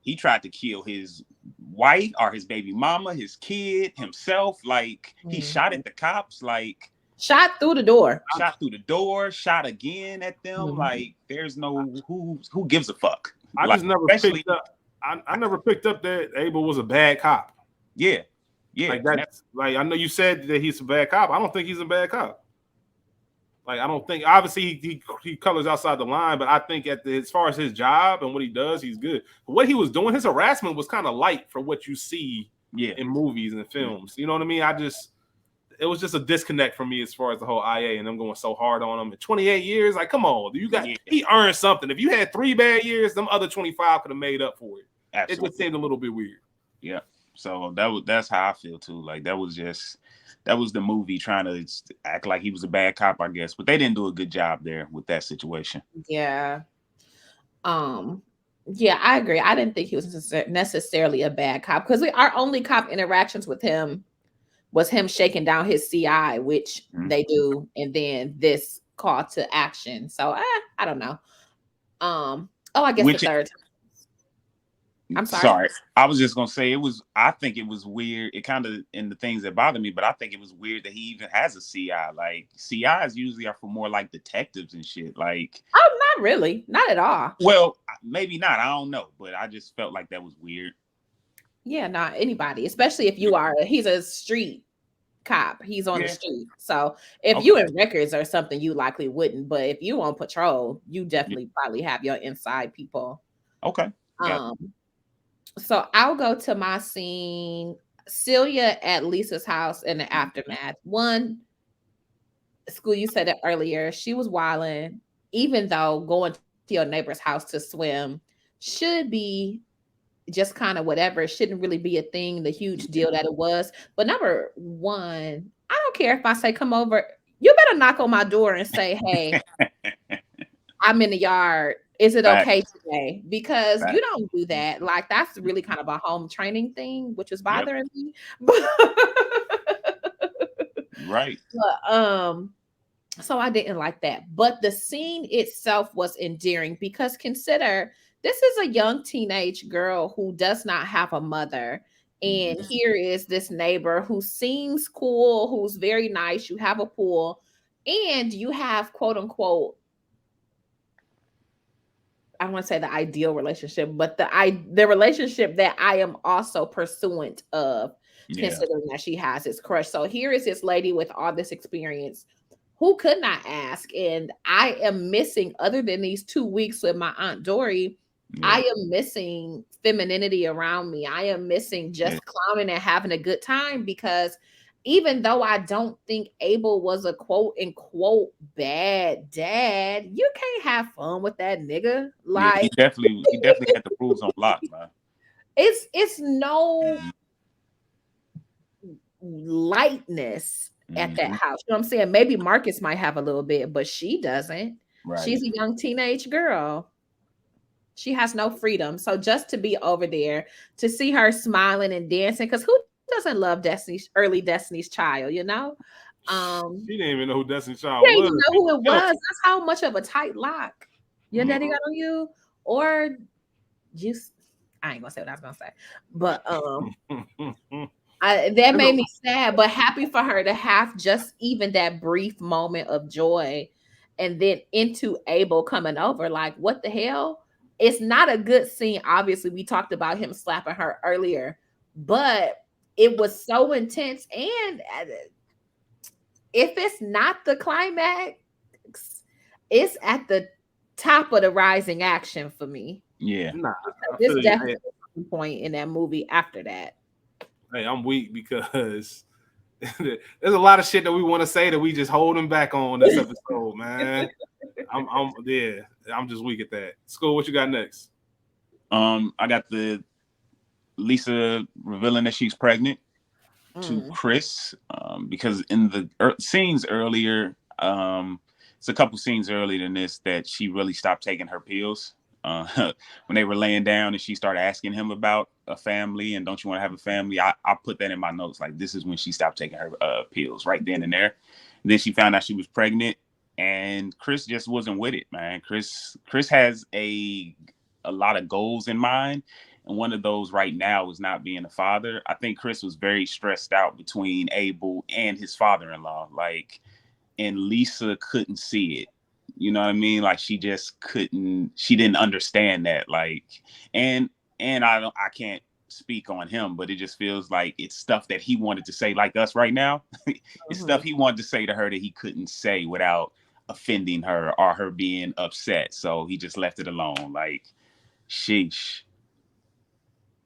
he tried to kill his wife or his baby mama, his kid, himself. Like he shot at the cops. Like shot through the door, shot again at them. Mm-hmm. Like there's no who gives a fuck. I like, just never picked up. I never picked up that Abel was a bad cop. Yeah. Like that's like I know you said that he's a bad cop. I don't think he's a bad cop. Like I don't think obviously he colors outside the line, but I think as far as his job and what he does, he's good. But what he was doing, his harassment was kind of light for what you see in movies and films. You know what I mean? It was just a disconnect for me as far as the whole IA and them going so hard on him. In 28 years, like, come on, he earned something. If you had 3 bad years, them other 25 could have made up for it. Absolutely. It just seemed a little bit weird. Yeah. So that's how I feel too. Like that was the movie trying to act like he was a bad cop, I guess. But they didn't do a good job there with that situation. Yeah. Yeah, I agree. I didn't think he was necessarily a bad cop because our only cop interactions with him was him shaking down his CI, which they do, and then this call to action. So I don't know. I guess the third time. I'm sorry. I was just gonna say I think it was weird. It kind of in the things that bother me, but I think it was weird that he even has a CI. Like CIs usually are for more like detectives and shit. Like not really, not at all. Well, maybe not. I don't know, but I just felt like that was weird. Yeah, not anybody, especially if he's a street cop. He's on the street. So if you in records or something, you likely wouldn't. But if you on patrol, you definitely probably have your inside people. Okay. So I'll go to my scene. Celia at Lisa's house in the aftermath. One, School, you said it earlier. She was wilding, even though going to your neighbor's house to swim should be just kind of whatever. It shouldn't really be a thing, the huge deal that it was. But number one, I don't care if I say come over. You better knock on my door and say, hey, I'm in the yard. Is it okay today? Because you don't do that. Like that's really kind of a home training thing, which is bothering me. Right. But, so I didn't like that. But the scene itself was endearing because consider this is a young teenage girl who does not have a mother. And here is this neighbor who seems cool, who's very nice. You have a pool and you have quote unquote, I want to say the ideal relationship, but the relationship that I am also pursuant of, considering that she has this crush. So here is this lady with all this experience who could not ask. And I am missing, other than these 2 weeks with my Aunt Dory, I am missing femininity around me. I am missing just climbing and having a good time because even though I don't think Abel was a quote unquote bad dad, you can't have fun with that nigga. Like he definitely had the rules on lock, man. It's no lightness at that house. You know what I'm saying? Maybe Marcus might have a little bit, but she doesn't. Right. She's a young teenage girl. She has no freedom. So just to be over there, to see her smiling and dancing, because who doesn't love Destiny's Child, you know? She didn't even know who Destiny's Child was. She didn't even know who it was. That's how much of a tight lock your daddy got on you. Or just, I ain't gonna say what I was gonna say. But that made me sad, but happy for her to have just even that brief moment of joy and then into Abel coming over. Like, what the hell? It's not a good scene. Obviously, we talked about him slapping her earlier, but it was so intense. And if it's not the climax, it's at the top of the rising action for me. Yeah. Nah, I This feel you. definitely was a point in that movie after that. Hey, I'm weak because there's a lot of shit that we want to say that we just holding back on this episode, man. Yeah, I'm just weak at that. School, what you got next? I got the Lisa revealing that she's pregnant to Mm. Chris, because in the scenes earlier, it's a couple scenes earlier than this that she really stopped taking her pills. When they were laying down and she started asking him about a family and don't you want to have a family, I put that in my notes. Like, this is when she stopped taking her pills, right then and there. And then she found out she was pregnant, and Chris just wasn't with it, man. Chris has a lot of goals in mind, and one of those right now is not being a father. I think Chris was very stressed out between Abel and his father-in-law. Like, and Lisa couldn't see it. You know what I mean? Like, she just couldn't, she didn't understand that. Like, and I can't speak on him, but it just feels like it's stuff that he wanted to say, like us right now. It's stuff he wanted to say to her that he couldn't say without offending her or her being upset. So he just left it alone. Like, sheesh.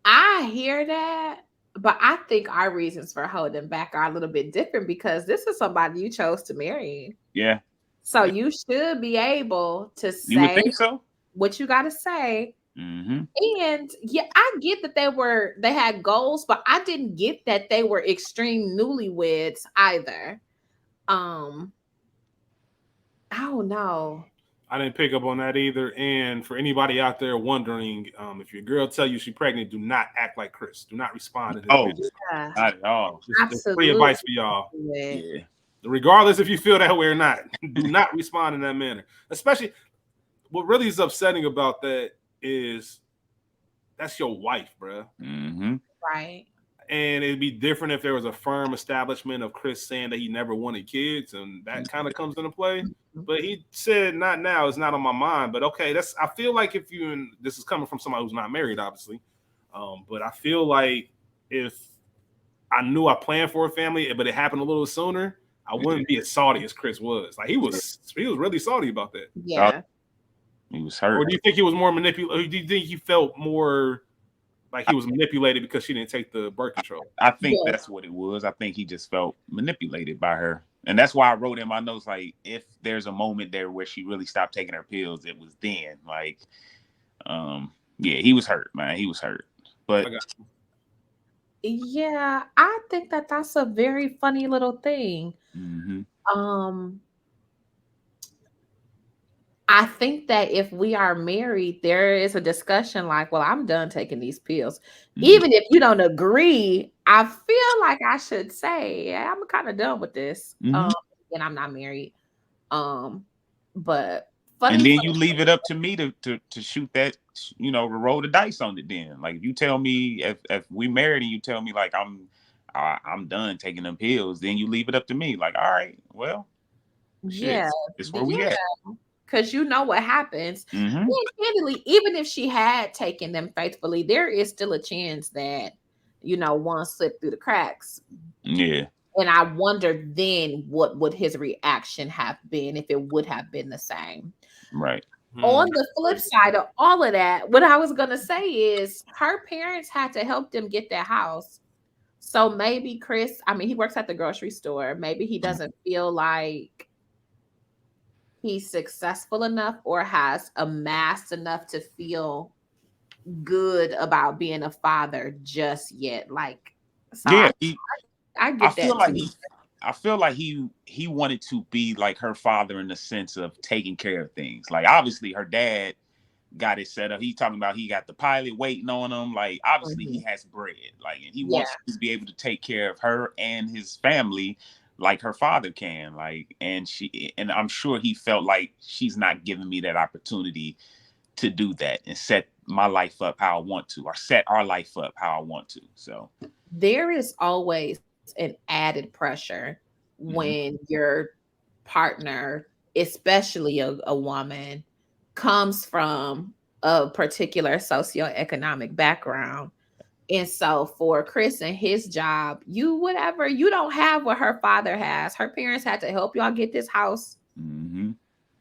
I hear that, but I think our reasons for holding back are a little bit different because this is somebody you chose to marry. Yeah. So you should be able to You would say think so. what you got to say. Mm-hmm. And yeah, I get that they had goals, but I didn't get that they were extreme newlyweds either. I don't know. I didn't pick up on that either. And for anybody out there wondering, if your girl tell you she's pregnant, do not act like Chris. Do not respond to this Oh, bitch. Yeah, not at all. Just free absolutely. advice for y'all. Yeah. Regardless if you feel that way or not, do not respond in that manner. Especially, what really is upsetting about that is that's your wife, bro. Mm-hmm. Right. And it'd be different if there was a firm establishment of Chris saying that he never wanted kids, and that kind of comes into play. But he said, "Not now. It's not on my mind." But okay, that's. I feel like if you and this is coming from somebody who's not married, obviously. But I feel like if I knew I planned for a family, but it happened a little sooner, I wouldn't be as salty as Chris was. Like he was really salty about that. Yeah. He was hurt. Or do you think he was more manipulated? Do you think he felt more like he was manipulated because she didn't take the birth control? I think Yeah. that's what it was. I think he just felt manipulated by her. And that's why I wrote in my notes, like, if there's a moment there where she really stopped taking her pills, it was then. Like, yeah, he was hurt, man. He was hurt. But Yeah, I think that that's a very funny little thing. mm-hmm. Um, I think that if we are married, there is a discussion like, well, I'm done taking these pills. Mm-hmm. Even if you don't agree, I feel like I should say, yeah, I'm kind of done with this. Mm-hmm. And I'm not married. But And funny. then you leave it up to me to shoot that, you know, roll the dice on it. Then, like, if you tell me if we married and you tell me like I'm done taking them pills, then you leave it up to me. Like, all right, well, Yeah, it's where we at. because you know what happens. Mm-hmm. And candidly, even if she had taken them faithfully, there is still a chance that one slipped through the cracks. Yeah. And I wonder then what would his reaction have been if it would have been the same. Right. On the flip side of all of that, what I was going to say is her parents had to help them get that house. So maybe Chris, I mean, he works at the grocery store. Maybe he doesn't feel like he's successful enough or has amassed enough to feel good about being a father just yet. Like, so yeah, I get that. I feel like he wanted to be like her father in the sense of taking care of things. Like, obviously her dad got it set up. He's talking about he got the pilot waiting on him. Like, obviously he has bread. Like, and he wants to be able to take care of her and his family like her father can. Like, and I'm sure he felt like she's not giving me that opportunity to do that and set my life up how I want to, or set our life up how I want to. So there is always an added pressure when your partner, especially a woman, comes from a particular socioeconomic background. And so for Chris and his job, you don't have what her father has. Her parents had to help y'all get this house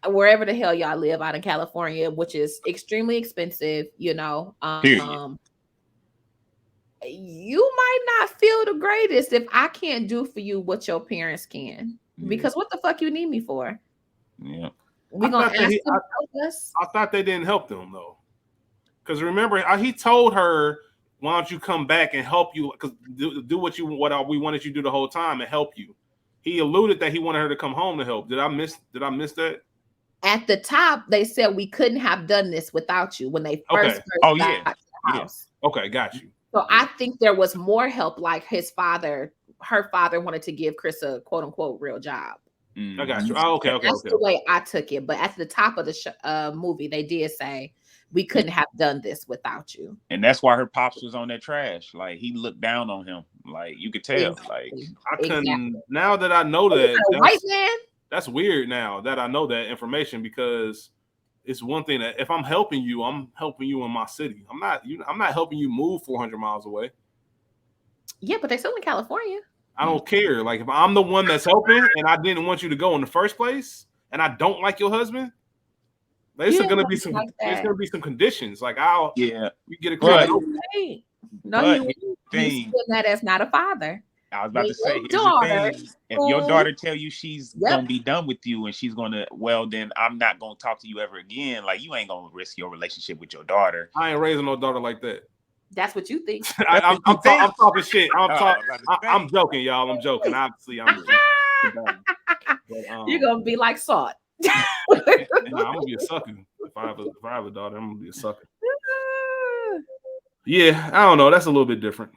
wherever the hell y'all live out in California, which is extremely expensive, Period. You might not feel the greatest if I can't do for you what your parents can. Because what the fuck you need me for? Yeah. We gonna ask them to help us? I thought they didn't help them though. Because remember, he told her, "Why don't you come back and help you? Because do what we wanted you to do the whole time and help you." He alluded that he wanted her to come home to help. Did I miss that? At the top, they said we couldn't have done this without you when they first got to the house. Okay, got you. So I think there was more help, like her father wanted to give Chris a quote unquote real job. I got you. Oh, okay. That's the way I took it. But at the top of the movie, they did say we couldn't have done this without you. And that's why her pops was on that trash. Like he looked down on him. Like you could tell. Like I couldn't. Now that I know that, white man. That's weird. Now that I know that information, because it's one thing that if I'm helping you in my city. I'm not helping you move 400 miles away. Yeah, but they're still in California. I don't care. Like if I'm the one that's helping and I didn't want you to go in the first place, and I don't like your husband, there's gonna be some conditions. Like you get a credit. No, you see that as not a father. I was about to say, here's the thing. If your daughter tell you she's gonna be done with you and she's gonna, well, then I'm not gonna talk to you ever again. Like you ain't gonna risk your relationship with your daughter. I ain't raising no daughter like that. That's what you think. I'm talking shit. I'm joking, y'all. I'm joking. Obviously, I'm. You're gonna be like Salt. I'm gonna be a sucker. If I have a daughter, I'm gonna be a sucker. Yeah, I don't know. That's a little bit different.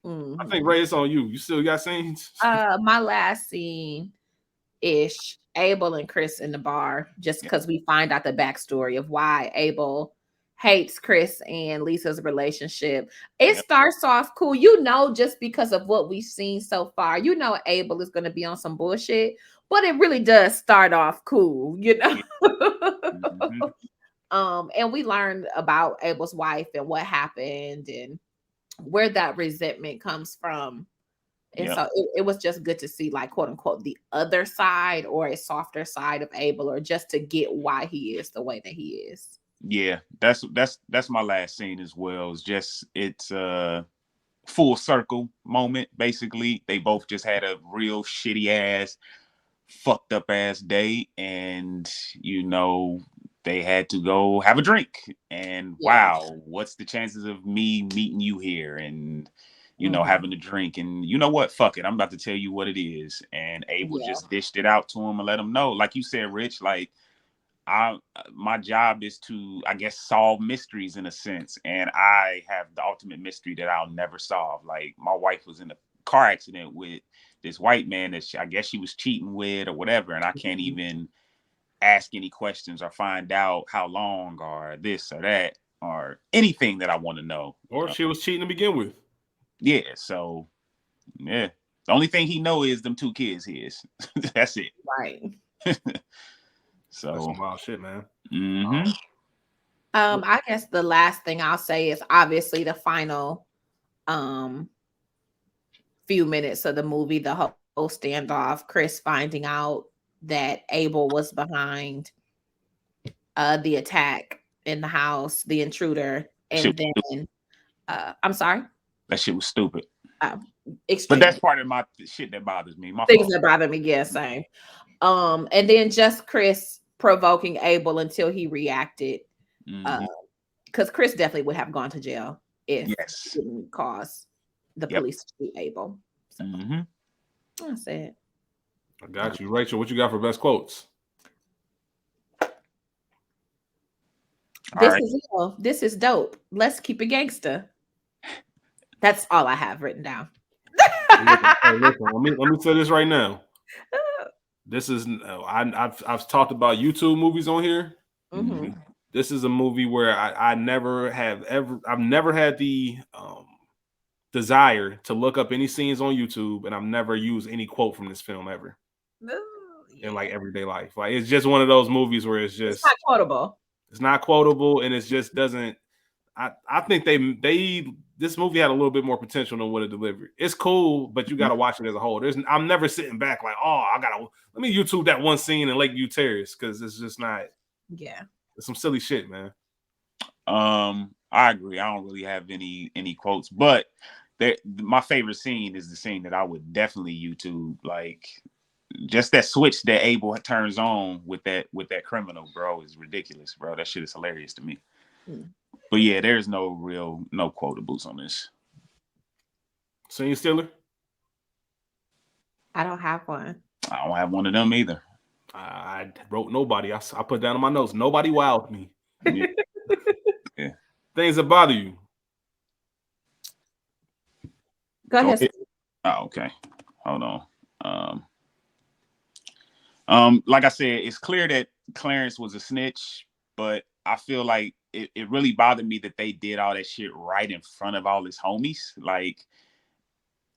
I think Ray, it's on you. You still got scenes? My last scene ish, Abel and Chris in the bar, just because we find out the backstory of why Abel hates Chris and Lisa's relationship. It starts off cool, just because of what we've seen so far. Abel is going to be on some bullshit, but it really does start off cool, and we learned about Abel's wife and what happened and where that resentment comes from. And so it was just good to see, like, quote unquote, the other side or a softer side of Abel, or just to get why he is the way that he is. Yeah, that's my last scene as well. It's a full circle moment. Basically, they both just had a real shitty ass, fucked up ass day, and they had to go have a drink. And wow, what's the chances of me meeting you here and having a drink? And you know what? Fuck it. I'm about to tell you what it is. And Abel just dished it out to him and let him know. Like you said, Rich, like my job is to, I guess, solve mysteries in a sense. And I have the ultimate mystery that I'll never solve. Like my wife was in a car accident with this white man that I guess she was cheating with or whatever. And I can't even ask any questions or find out how long or this or that or anything that I want to know. Or she was cheating to begin with. Yeah. So, the only thing he know is them 2 kids his. That's it. Right. So that's some wild shit, man. I guess the last thing I'll say is obviously the final few minutes of the movie, the whole standoff, Chris finding out that Abel was behind the attack in the house, the intruder, and then I'm sorry, that shit was stupid. Extremely. But that's part of my shit that bothers me. My things fault. that bother me, yeah, same. And then just Chris provoking Abel until he reacted, because Chris definitely would have gone to jail if he didn't cause the police to shoot Abel. So that's it. I got you. Rachel, what you got for best quotes? This is dope. Let's keep it gangster. That's all I have written down. Listen, let me say this right now. This is I've talked about YouTube movies on here. This is a movie where I've never had the desire to look up any scenes on YouTube, and I've never used any quote from this film ever in like everyday life. Like it's just one of those movies where it's not quotable. It's not quotable, and it just doesn't. I think they this movie had a little bit more potential than what it delivered. It's cool, but you got to watch it as a whole. I'm never sitting back like, oh, let me YouTube that one scene in Lakeview Terrace because it's just not. Yeah, it's some silly shit, man. I agree. I don't really have any quotes, but my favorite scene is the scene that I would definitely YouTube. Like, just that switch that Abel turns on with that criminal, bro, is ridiculous, bro. That shit is hilarious to me. But yeah, there's no quotables on this. Scene stealer? I don't have one. I don't have one of them either. I wrote nobody. I put down in my notes. Nobody wowed me. Yeah. Yeah. Things that bother you. Go ahead. Oh, okay. Hold on. Like I said, it's clear that Clarence was a snitch, but I feel like it really bothered me that they did all that shit right in front of all his homies. Like,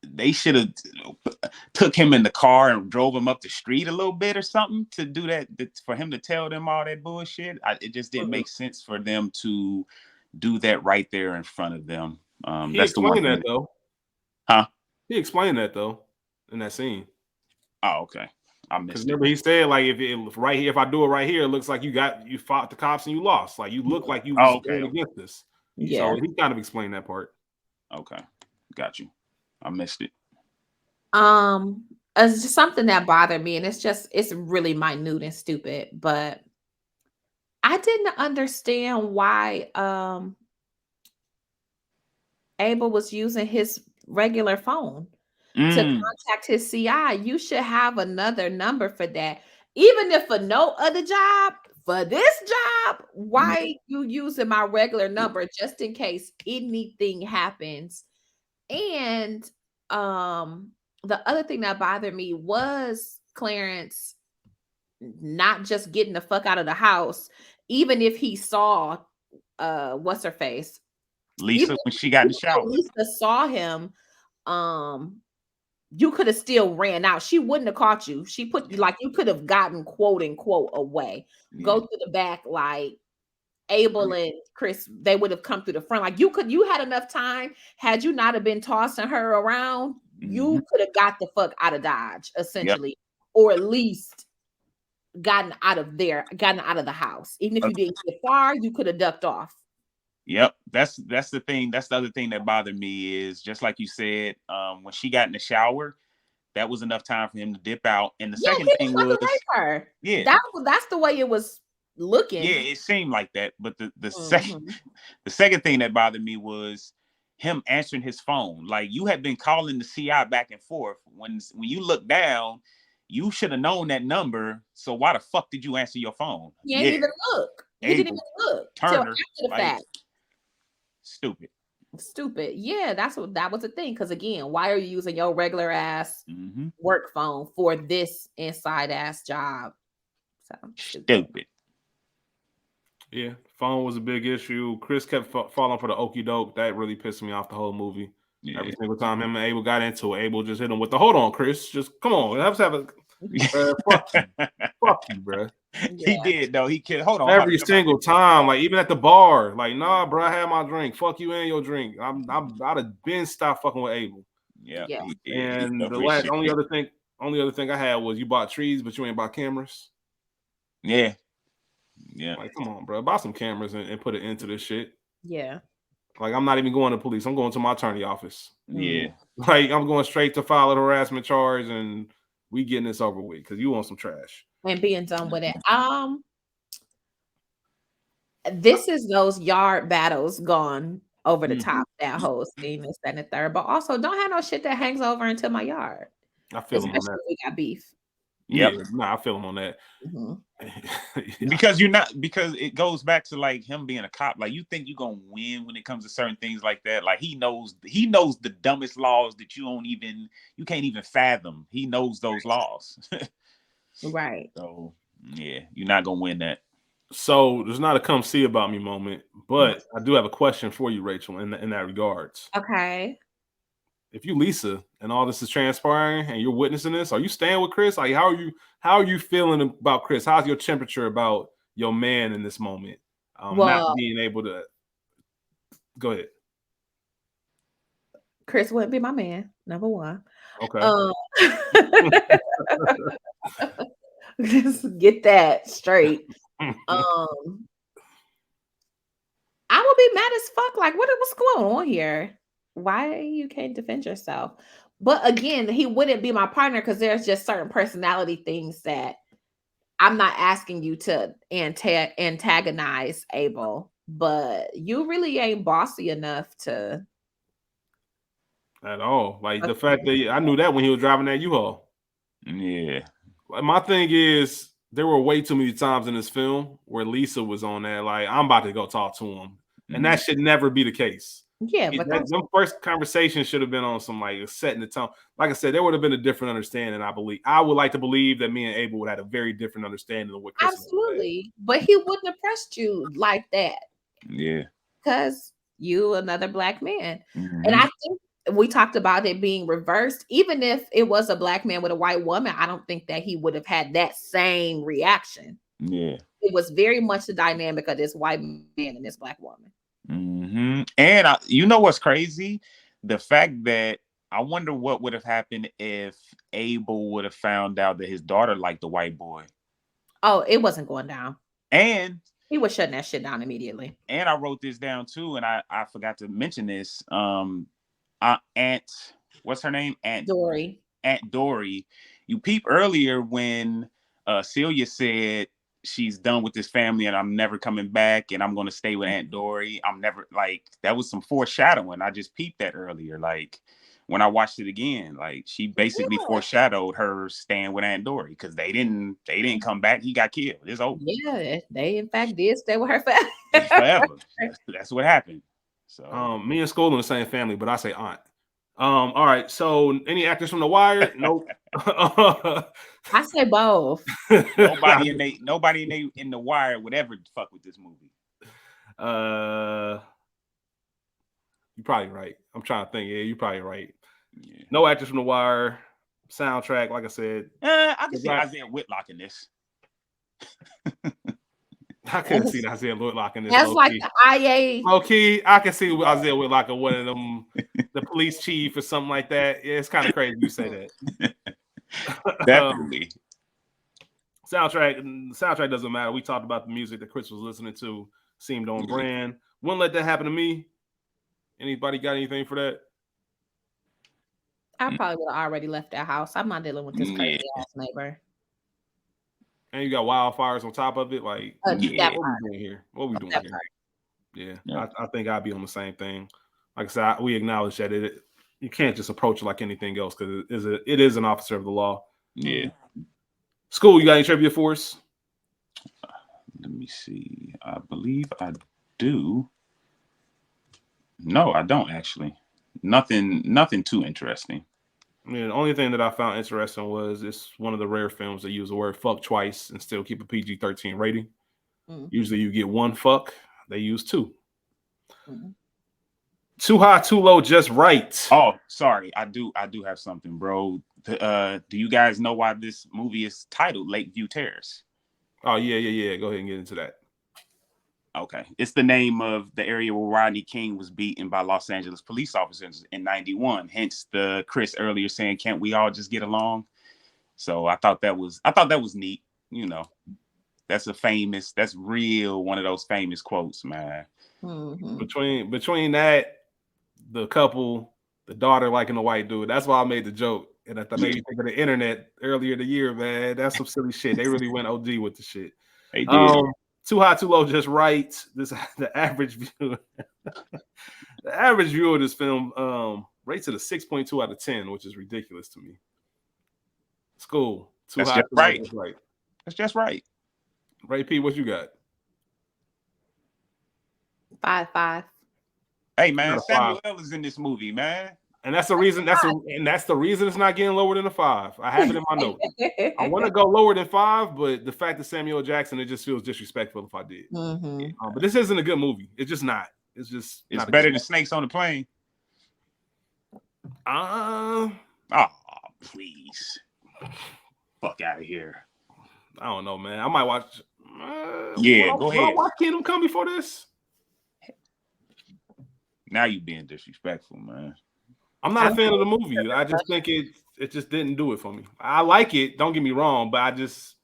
they should have took him in the car and drove him up the street a little bit or something to do that, for him to tell them all that bullshit. It just didn't make sense for them to do that right there in front of them. He that's explained that though. Huh? He explained that though in that scene. Oh, okay. I missed it. Remember, he said like if right here, if I do it right here, it looks like you fought the cops and you lost. Like you look like you was going against this. Yeah. So he kind of explained that part. Okay, got you. I missed it. It's just something that bothered me, and it's really minute and stupid, but I didn't understand why Abel was using his regular phone to contact his CI. You should have another number for that. Even if for no other job, for this job, why you using my regular number just in case anything happens? And the other thing that bothered me was Clarence not just getting the fuck out of the house, even if he saw what's her face? Lisa, when she got in the shower. Lisa saw him, you could have still ran out. She wouldn't have caught you. She put you like you could have gotten quote unquote away. Go to the back, like Abel and Chris, they would have come through the front. Like you had enough time. Had you not have been tossing her around, you could have got the fuck out of Dodge, essentially, or at least gotten out of the house. Even if you didn't get far, you could have ducked off. Yep, that's the thing. That's the other thing that bothered me is just like you said, when she got in the shower, that was enough time for him to dip out. And the second thing was, that's the way it was looking. Yeah, it seemed like that. But the second thing that bothered me was him answering his phone. Like, you had been calling the CI back and forth. When you look down, you should have known that number. So why the fuck did you answer your phone? You didn't even look. You didn't even look Turner, till after the fact. Stupid. Yeah, that was the thing. Because again, why are you using your regular ass work phone for this inside ass job? So stupid. Yeah, phone was a big issue. Chris kept falling for the okie doke. That really pissed me off the whole movie. Yeah. Every single time him and Abel got into it, Abel just hit him with the hold on, Chris. Just come on. Let's have a fuck you, bro. He did though. He killed. Hold on. Every single time, like even at the bar, like nah, bro, I had my drink. Fuck you and your drink. I'd have been stopped fucking with Abel. Yeah. And the only other thing I had was you bought trees, but you ain't bought cameras. Yeah. Like, come on, bro, buy some cameras and put it into this shit. Yeah. Like, I'm not even going to police. I'm going to my attorney office. Yeah. Like, I'm going straight to file a harassment charge, and we getting this over with because you want some trash. And being done with it. This is those yard battles gone over the top, that whole scene, this, that, and the third. But also, don't have no shit that hangs over into my yard. I feel them on that. We got beef. Yep. Yeah, nah, I feel him on that. Because it goes back to like him being a cop. Like, you think you're gonna win when it comes to certain things like that. Like, he knows the dumbest laws that you can't even fathom. He knows those laws. Right. So yeah, you're not gonna win that. So there's not a come see about me moment, but I do have a question for you, Rachel, in that regards. Okay. If you Lisa and all this is transpiring and you're witnessing this, are you staying with Chris? Like, how are you feeling about Chris? How's your temperature about your man in this moment? Not being able to go ahead. Chris wouldn't be my man, number one. Okay. Just get that straight. Um, I would be mad as fuck. Like, what's going on here? Why you can't defend yourself? But again, he wouldn't be my partner because there's just certain personality things that I'm not asking you to antagonize Abel, but you really ain't bossy enough to At all. Like the fact that I knew that when he was driving that U-Haul. Yeah. Like, my thing is, there were way too many times in this film where Lisa was on that, like, I'm about to go talk to him. And that should never be the case. Yeah, but them first conversations should have been on some like setting the tone. Like I said, there would have been a different understanding. I believe. I would like to believe that me and Abel would have a very different understanding of what Chris absolutely, but he wouldn't have pressed you like that. Yeah, because you another black man, and I think we talked about it being reversed. Even if it was a black man with a white woman, I don't think that he would have had that same reaction. Yeah, it was very much the dynamic of this white man and this black woman. And you know what's crazy? The fact that I wonder what would have happened if Abel would have found out that his daughter liked the white boy. Oh, it wasn't going down. And he was shutting that shit down immediately. And I wrote this down too, and I forgot to mention this. Aunt, what's her name? Aunt Dory. Aunt Dory. You peep earlier when Celia said she's done with this family and I'm never coming back and I'm going to stay with Aunt Dory. I'm never, like, that was some foreshadowing. I just peeped that earlier. Like when I watched it again, like she basically foreshadowed her staying with Aunt Dory because they didn't come back. He got killed. It's over. Yeah, they in fact did stay with her forever. That's what happened. So me and School in the same family, but I say aunt. All right. So any actors from The Wire? Nope. I say both. Nobody in The Wire would ever fuck with this movie. You're probably right. I'm trying to think. Yeah, you're probably right. Yeah. No actors from The Wire. Soundtrack, like I said. I can see Isaiah Whitlock in this. I couldn't see Isaiah Whitlock in this. That's like the IA. Okay, I can see Isaiah Whitlock or one of them, the police chief or something like that. Yeah, it's kind of crazy you say that. Definitely. Soundtrack doesn't matter. We talked about the music that Chris was listening to. Seemed on brand. Wouldn't let that happen to me. Anybody got anything for that? I probably would have already left that house. I'm not dealing with this crazy ass neighbor. And you got wildfires on top of it. Like, what we doing here? What we doing here? Yeah. I think I'd be on the same thing. Like I said, we acknowledge that you can't just approach it like anything else because it is an officer of the law. Yeah. School, you got any trivia for us? Let me see. I believe I do. No, I don't actually. Nothing too interesting. Yeah, the only thing that I found interesting was it's one of the rare films that use the word fuck twice and still keep a PG-13 rating. Usually you get one fuck, they use two. Too high, too low, just right. Oh, sorry. I do have something, bro. Do you guys know why this movie is titled Lakeview Terrace? Oh, yeah. Go ahead and get into that. Okay. It's the name of the area where Rodney King was beaten by Los Angeles police officers in 91. Hence the Chris earlier saying, can't we all just get along? So I thought that was neat. You know, that's real one of those famous quotes, man. Between that, the couple, the daughter liking the white dude, that's why I made the joke. And I made you think of the internet earlier in the year, man. That's some silly shit. They really went OG with the shit. They did. Too high, too low, just right. This the average view. The average view of this film rates it a 6.2 out of 10, which is ridiculous to me. School. That's just right. That's just right. Ray P, what you got? 5. Hey man, Samuel L. is in this movie, man. And that's the reason. That's the reason it's not getting lower than a 5. I have it in my notes. I want to go lower than 5, but the fact that Samuel Jackson, it just feels disrespectful if I did. But this isn't a good movie. It's just not. It's better than Snakes on the Plane. Oh, please, fuck out of here. I don't know, man. I might watch. Go ahead. Watch Kingdom Come before this. Now you being disrespectful, man. I'm not a fan of the movie. I just think it just didn't do it for me. I like it. Don't get me wrong, but I just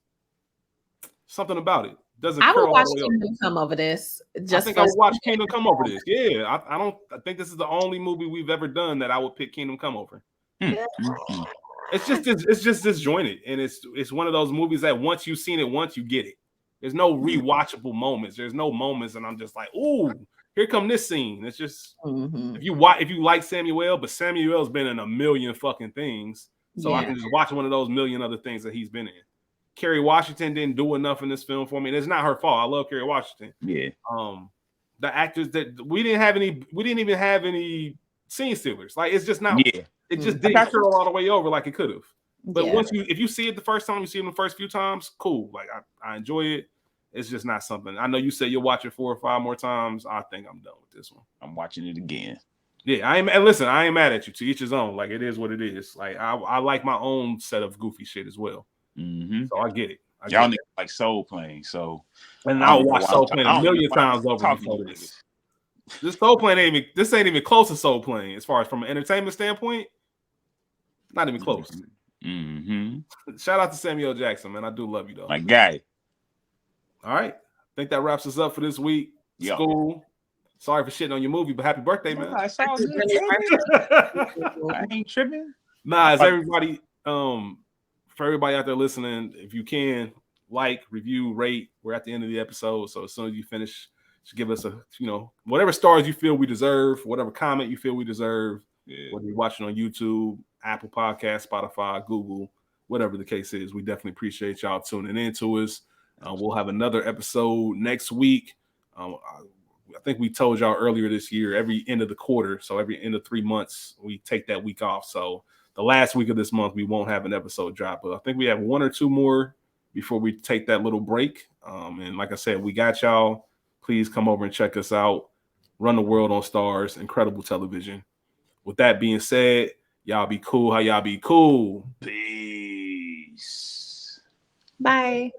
something about it doesn't. I would curl all watch the way over. Kingdom Come over this. I think I would watch Kingdom Come over this. Yeah, I think this is the only movie we've ever done that I would pick Kingdom Come over. It's just disjointed, and it's one of those movies that once you've seen it once, you get it. There's no rewatchable moments. There's no moments, and I'm just like, ooh, here come this scene. It's just if you like Samuel, but Samuel's been in a million fucking things, so I can just watch one of those million other things that he's been in. Kerry Washington didn't do enough in this film for me, and it's not her fault. I love Kerry Washington. Yeah. The actors that we didn't even have any scene stealers. Like it's just not. Yeah. It just didn't curl all the way over like it could have. But if you see it the first time, you see it the first few times, cool. Like I enjoy it. It's just not something. I know you said you'll watch it 4 or 5 more times. I think I'm done with this one. I'm watching it again. Yeah, and listen, I ain't mad at you. To each his own. Like it is what it is. Like I like my own set of goofy shit as well. So I get it. Y'all niggas like Soul Plane, so and I'll watch Soul Plane a million times over before this. This Soul Plane this ain't even close to Soul Plane as far as from an entertainment standpoint. Not even close. Shout out to Samuel Jackson, man. I do love you though. My guy. All right. I think that wraps us up for this week. School. Sorry for shitting on your movie, but happy birthday, man. I ain't tripping. Nah, as everybody, for everybody out there listening, if you can, like, review, rate. We're at the end of the episode. So as soon as you finish, just give us whatever stars you feel we deserve, whatever comment you feel we deserve. Whether you're watching on YouTube, Apple Podcasts, Spotify, Google, whatever the case is, we definitely appreciate y'all tuning in to us. We'll have another episode next week. I think we told y'all earlier this year, every end of the quarter, so every end of 3 months, we take that week off. So the last week of this month, we won't have an episode drop. But I think we have 1 or 2 more before we take that little break. And like I said, we got y'all. Please come over and check us out. Run the world on Stars, incredible television. With that being said, y'all be cool. How y'all be cool? Peace. Bye.